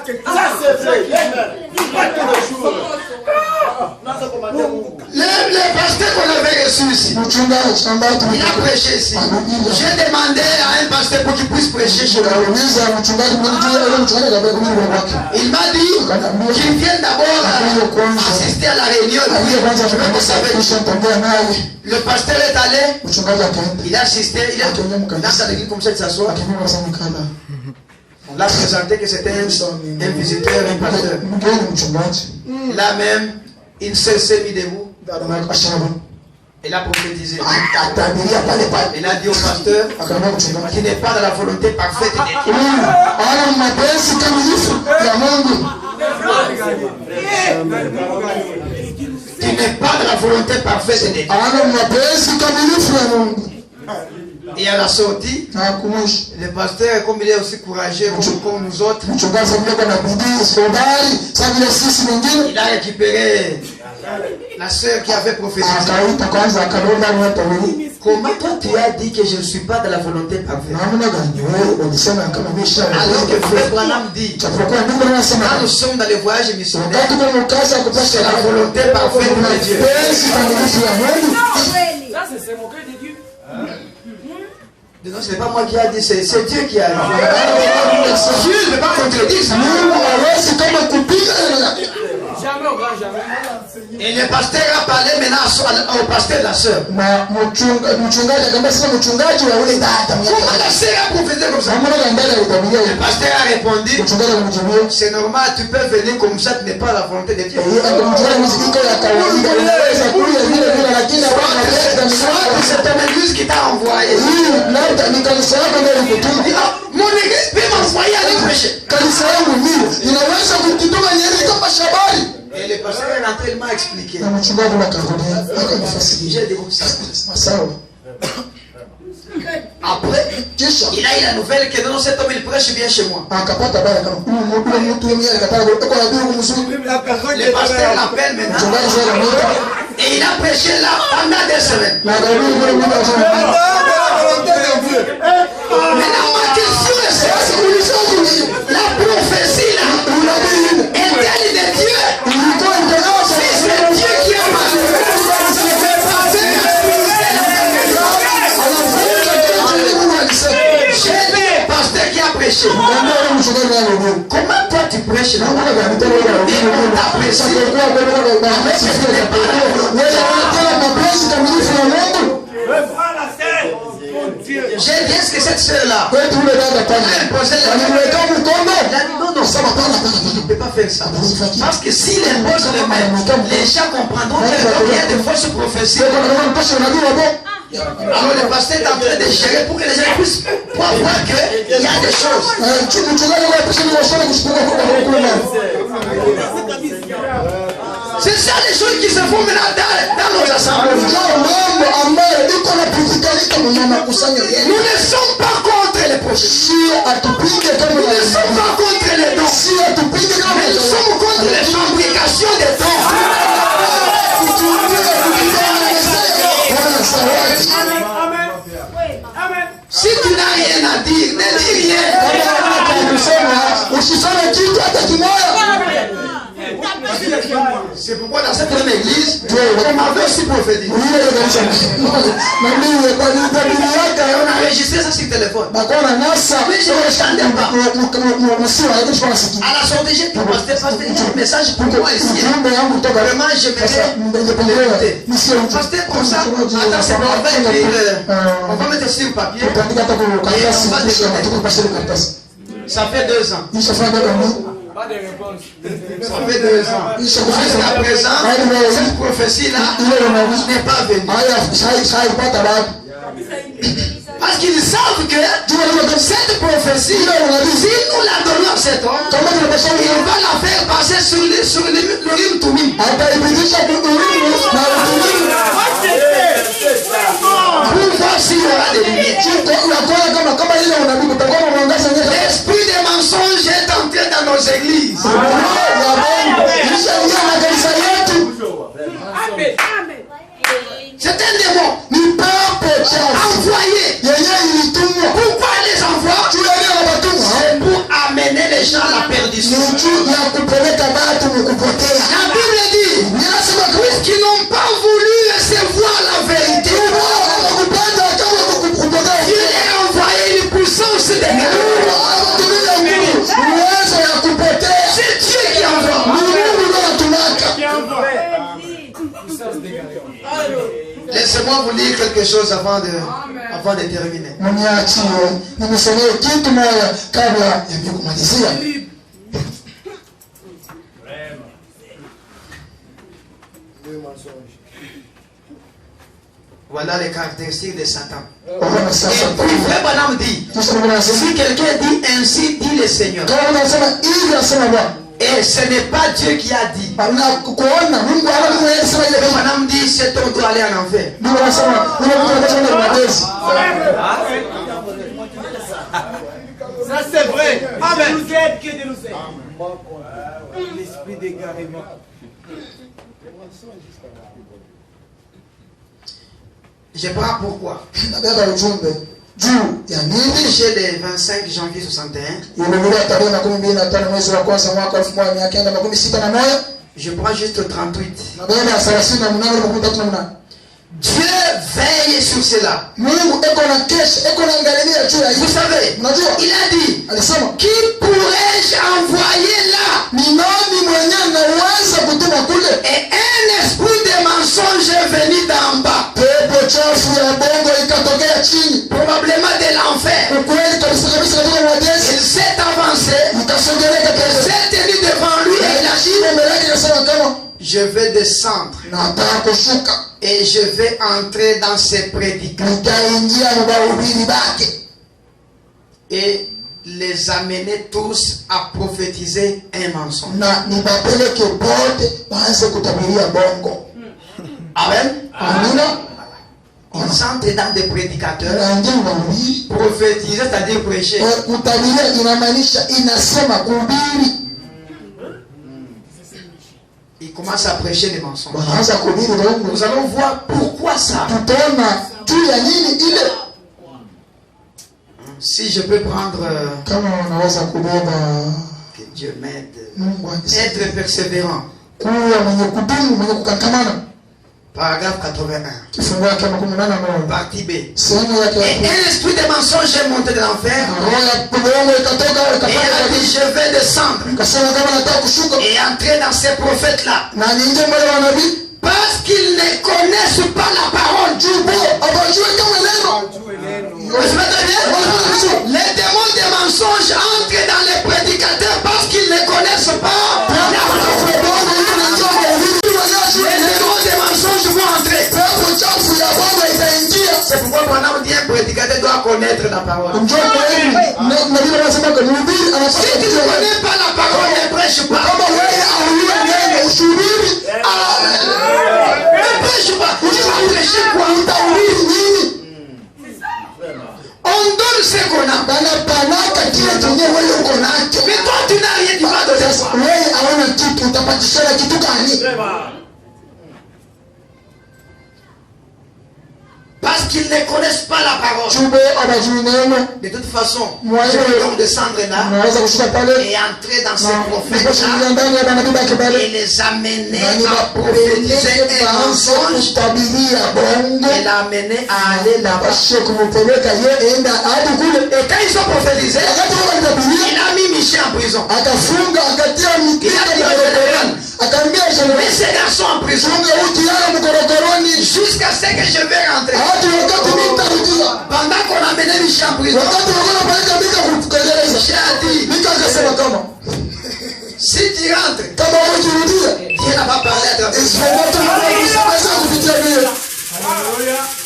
c'est vrai. Pas tous les jours. Le pasteur qu'on avait reçu ici, il a prêché ici. J'ai demandé à un pasteur pour qu'il puisse prêcher chez moi. Il m'a dit qu'il vienne d'abord assister à la réunion. Vous savez, le pasteur est allé, il a assisté, il est dans sa église comme ça, il s'assoit. On l'a présenté que c'était un visiteur, un pasteur. Là même, il s'est mis debout. Il a prophétisé. Il a dit au pasteur qu'il n'est pas dans la volonté parfaite de Dieu. Tu n'es pas dans la volonté parfaite de Dieu. Et à la sortie, le pasteur, comme il est aussi courageux comme nous autres, il a récupéré la sœur qui avait prophétisé. Comment toi tu as dit que je ne suis pas dans la volonté parfaite? Alors que frère Branham dit, quand nous sommes dans les voyages missionnaires, c'est la volonté parfaite de Dieu. Ça, c'est mon cœur de Dieu. Non, ce n'est pas moi qui a dit, c'est Dieu qui a dit. Dieu ne peut pas contredire ça. Jamais au grand jamais. Et le pasteur a parlé maintenant au pasteur de la sœur. Comment la sœur a prophétisé comme ça? Le pasteur a répondu, c'est normal, tu peux venir comme ça, tu n'es pas la volonté de Dieu. C'est ton église qui t'a envoyé. Mon église peut m'envoyer à aller prêcher. Et le pasteur est rentré, il m'a expliqué. J'ai dit ça. Après, il a eu la nouvelle que non, cet homme il prêche bien chez moi. Le pasteur l'appelle maintenant. Et il a prêché là pendant 2 semaines. Maintenant, ma question est celle-ci. La prophétie là, est-elle de Dieu? Si c'est Dieu qui a parlé, j'ai dit au pasteur qui a prêché. Comment toi tu prêches là? Il t'a prêché. J'ai dit, est-ce que cette soeur-là a imposé non, ça va pas, il ne peut pas faire ça. Parce que s'il impose les mains, les gens comprendront qu'il y a de fausses prophéties. Alors le pasteur est en train de gérer pour que les gens puissent voir qu'il y a des choses. C'est ça les choses qui se font maintenant dans nos assemblées. Nous ne sommes pas contre les prophéties. Nous ne sommes pas contre les dons. Mais nous sommes contre les fabrications des dons. Si tu n'as rien à dire, ne dis rien. C'est pourquoi dans cette même église, on m'avait aussi prophétisé. On a enregistré ça sur le téléphone. Mais je ne chantais pas. À la sortie, j'ai dit, pasteur, il y a un message pour moi ici. Vraiment, j'aimerais l'écouter. Pasteur, comme ça, attends, c'est bon, on va mettre sur le papier et on va déconnecter. Ça fait 2 ans. Pas de réponse. Ça fait 2 ans. Jusqu'à présent, cette prophétie-là n'est pas venue. Parce qu'ils savent que cette prophétie, si nous la donnons à cet homme, il va la faire passer sur le rim Tumim. Pour voir s'il y aura des limites. L'esprit des mensonges est entré dans nos églises. C'est un démon envoyé. Pourquoi les envoie? C'est pour amener les gens à la perdition. perdition. ni juu ya kupeleka watu mkupotea. La Bible dit, puisqu'ils n'ont pas voulu recevoir la vérité, Dieu a envoyé une puissance de c'est Dieu qui envoie. Laissez-moi vous lire quelque chose avant de terminer. Voilà les caractéristiques de Satan. Et puis Frère Branham dit, si quelqu'un dit ainsi, dit le Seigneur. Et ce n'est pas Dieu qui a dit. Frère Branham dit, cet homme doit aller en enfer. Ça c'est vrai. Amen. Nous aide que de nous aider. L'esprit d'égarement. Je parle pourquoi. Chez le 25 janvier 61, je prends juste 38. Dieu veille sur cela. Vous savez, il a dit, qui pourrais-je envoyer là? Et un esprit de mensonge est venu d'en bas. Probablement de l'enfer. Il s'est avancé. Il s'est tenu devant lui et il a dit, je vais descendre et je vais entrer dans ses prédicateurs et les amener tous à prophétiser un mensonge. Amen. Ils entrent dans des prédicateurs. Prophétiser, c'est-à-dire prêcher. Ils commencent à prêcher des mensonges. Nous allons voir pourquoi ça. Si je peux prendre... que Dieu m'aide. Être persévérant. Paragraphe 81. Partie B. Et un esprit de mensonge est monté de l'enfer. Et il a dit, je vais descendre et entrer dans ces prophètes-là. Parce qu'ils ne connaissent pas la parole. Les démons des mensonges entrent dans les prédicateurs parce qu'ils ne connaissent pas la parole. Les démons des mensonges vont entrer. C'est pourquoi pendant que un prédicateur doit connaître la parole. Si tu ne connais pas la parole, ne prêche pas. Ne prêche pas. Tu vas prêcher quoi? On donne ce qu'on a. Mais toi tu n'as rien, tu vas donner quoi? Parce qu'ils ne connaissent pas la parole. De toute façon, je vais donc descendre là et entrer dans ces prophètes-là et les amener à prophétiser un mensonge et l'amener à aller là-bas. Et quand ils ont prophétisé, il a mis Michel en prison. Il a dit mais ces garçons en prison jusqu'à ce que je vais rentrer. Pendant qu'on a mené Michel en prison, Michel a dit, si tu rentres, Dieu n'a pas parlé à travers.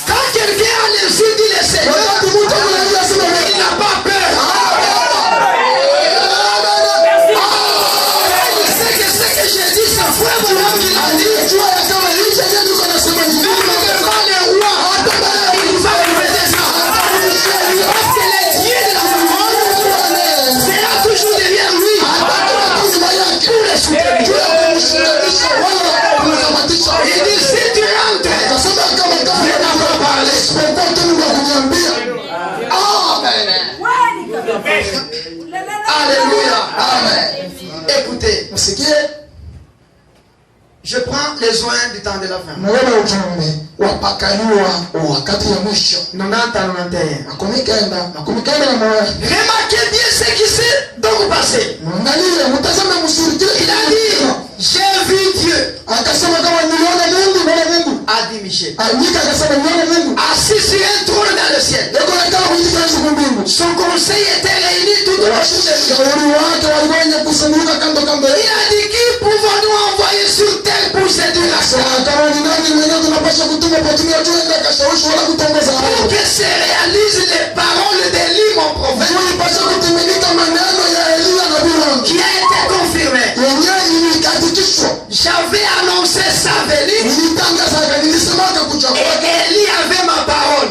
Quand quelqu'un a les yeux dit le Seigneur, il n'a pas peur. J'ai dit, c'est frère mon homme qui l'a dit. Même devant les rois, il va répéter ça. Parce que les dieux de la parole sera toujours derrière lui. Pour les soutenir. Il dit, si tu rentres, Dieu n'a pas parlé. Écoutez. Je prends les soins du temps de la fin. 90-91. Remarquez bien ce qui s'est donc passé. Il a dit, j'ai vu Dieu. A dit Michel. Assis sur un trône dans le ciel. Son conseil était réuni tout au long. Il a dit, qui pouvons-nous envoyer sur terre pour séduire la terre? Pour que se réalisent les paroles d'Élie, mon prophète, qui a été confirmé. J'avais annoncé sa venue et Élie avait ma parole.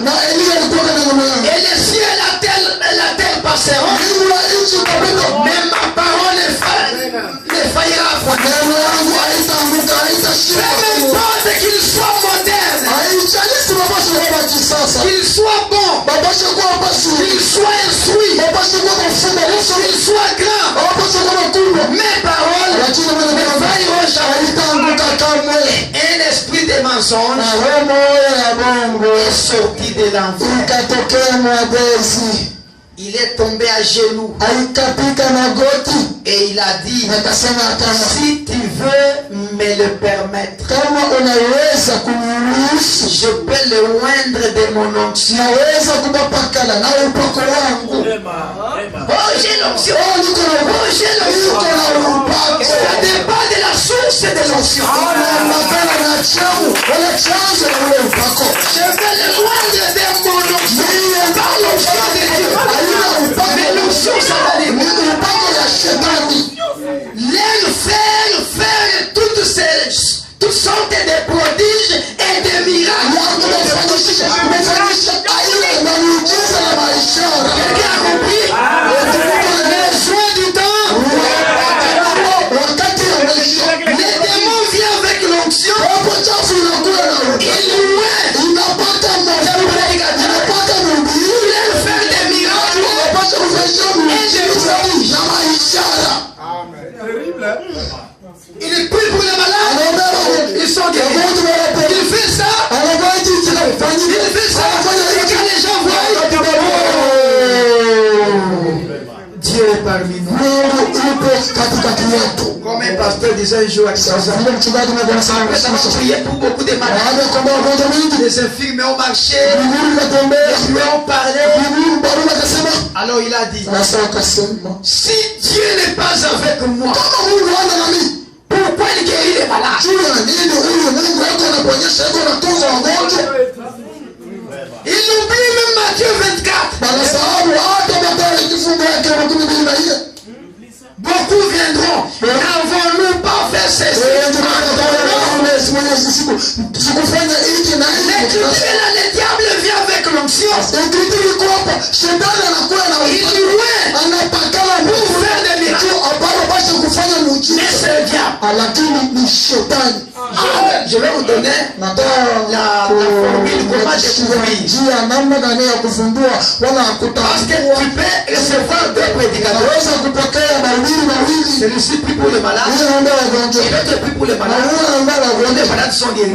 Et les cieux et la terre passeront, mais ma parole ne faillira pas. Peu importe qu'il soit moderne, qu'il soit bon, qu'il soit instruit, qu'il soit grand, mes paroles ne failliront jamais. Un esprit de mensonge est sorti de l'enfer. Il est tombé à genoux et il a dit, si tu veux me le permettre, je peux le moindre de mon onction. Oh, j'ai l'onction. Oh, j'ai l'onction. Ça dépend de la source de l'onction. Je peux le moindre de mon onction. Pas l'onction de Dieu. Mais l'onction satanique. Faire toutes sortes de prodiges et de miracles. Quelqu'un a compris? Les soins du temps. Les démons viennent avec l'onction. Ils louent. Ils voulaient faire des miracles et des il est pris pour les malades. Ils sont guéris. Il fait ça. Il fait ça. Et quand les gens voient, Dieu est parmi nous. Comme un pasteur disait un jour à Kisa, nous avons prié pour beaucoup de malades. Les infirmes ont marché. Les muets ont parlé. Alors il a dit, si Dieu n'est pas avec moi, pourquoi il guérit les malades? Il oublie même Matthieu 24. Beaucoup viendront. N'avons-nous pas fait ceci? L'écriture, le diable vient avec l'onction. Il louait pour faire des miracles. Mais c'est le diable. Je vais vous donner la formule comment découvrir. Parce que tu peux recevoir deux prédicateurs. Celui-ci prie pour le malade et l'autre prie pour le malade. Les malades sont guéris. Et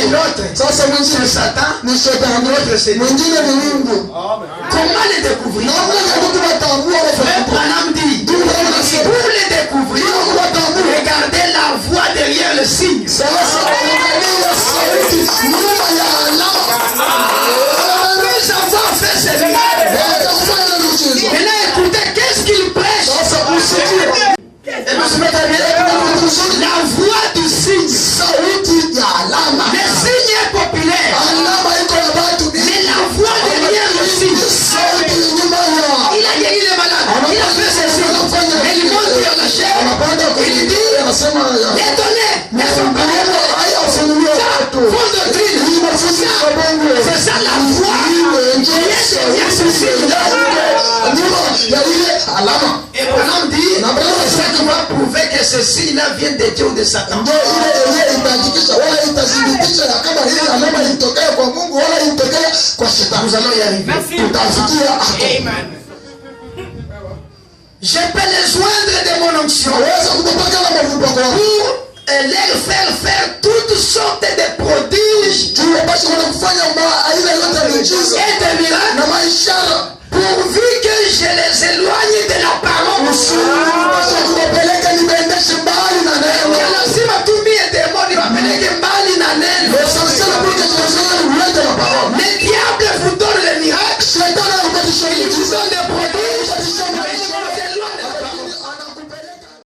l'autre, c'est Satan. L'autre, c'est nous. Comment les découvrir? Frère Branham dit, pour les découvrir, regardez la voix derrière le signe. Après avoir fait ces miracles, maintenant écoutez, qu'est-ce qu'il prêche? La voix du signe. Le signe est populaire. Mais la voix derrière le signe. Il a guéri les malades. Il a fait ses signes. Mais il monte sur la chair. Il dit, étonné. Mais son parole, fond doctrine. C'est ça la voix. Il est derrière ce signe. Et Branham dit, c'est ça qui va prouver que ce signe-là vient de Dieu ou de Satan. Nous allons y arriver. Merci. Amen. Je peux les joindre de mon onction pour leur faire toutes sortes de prodiges et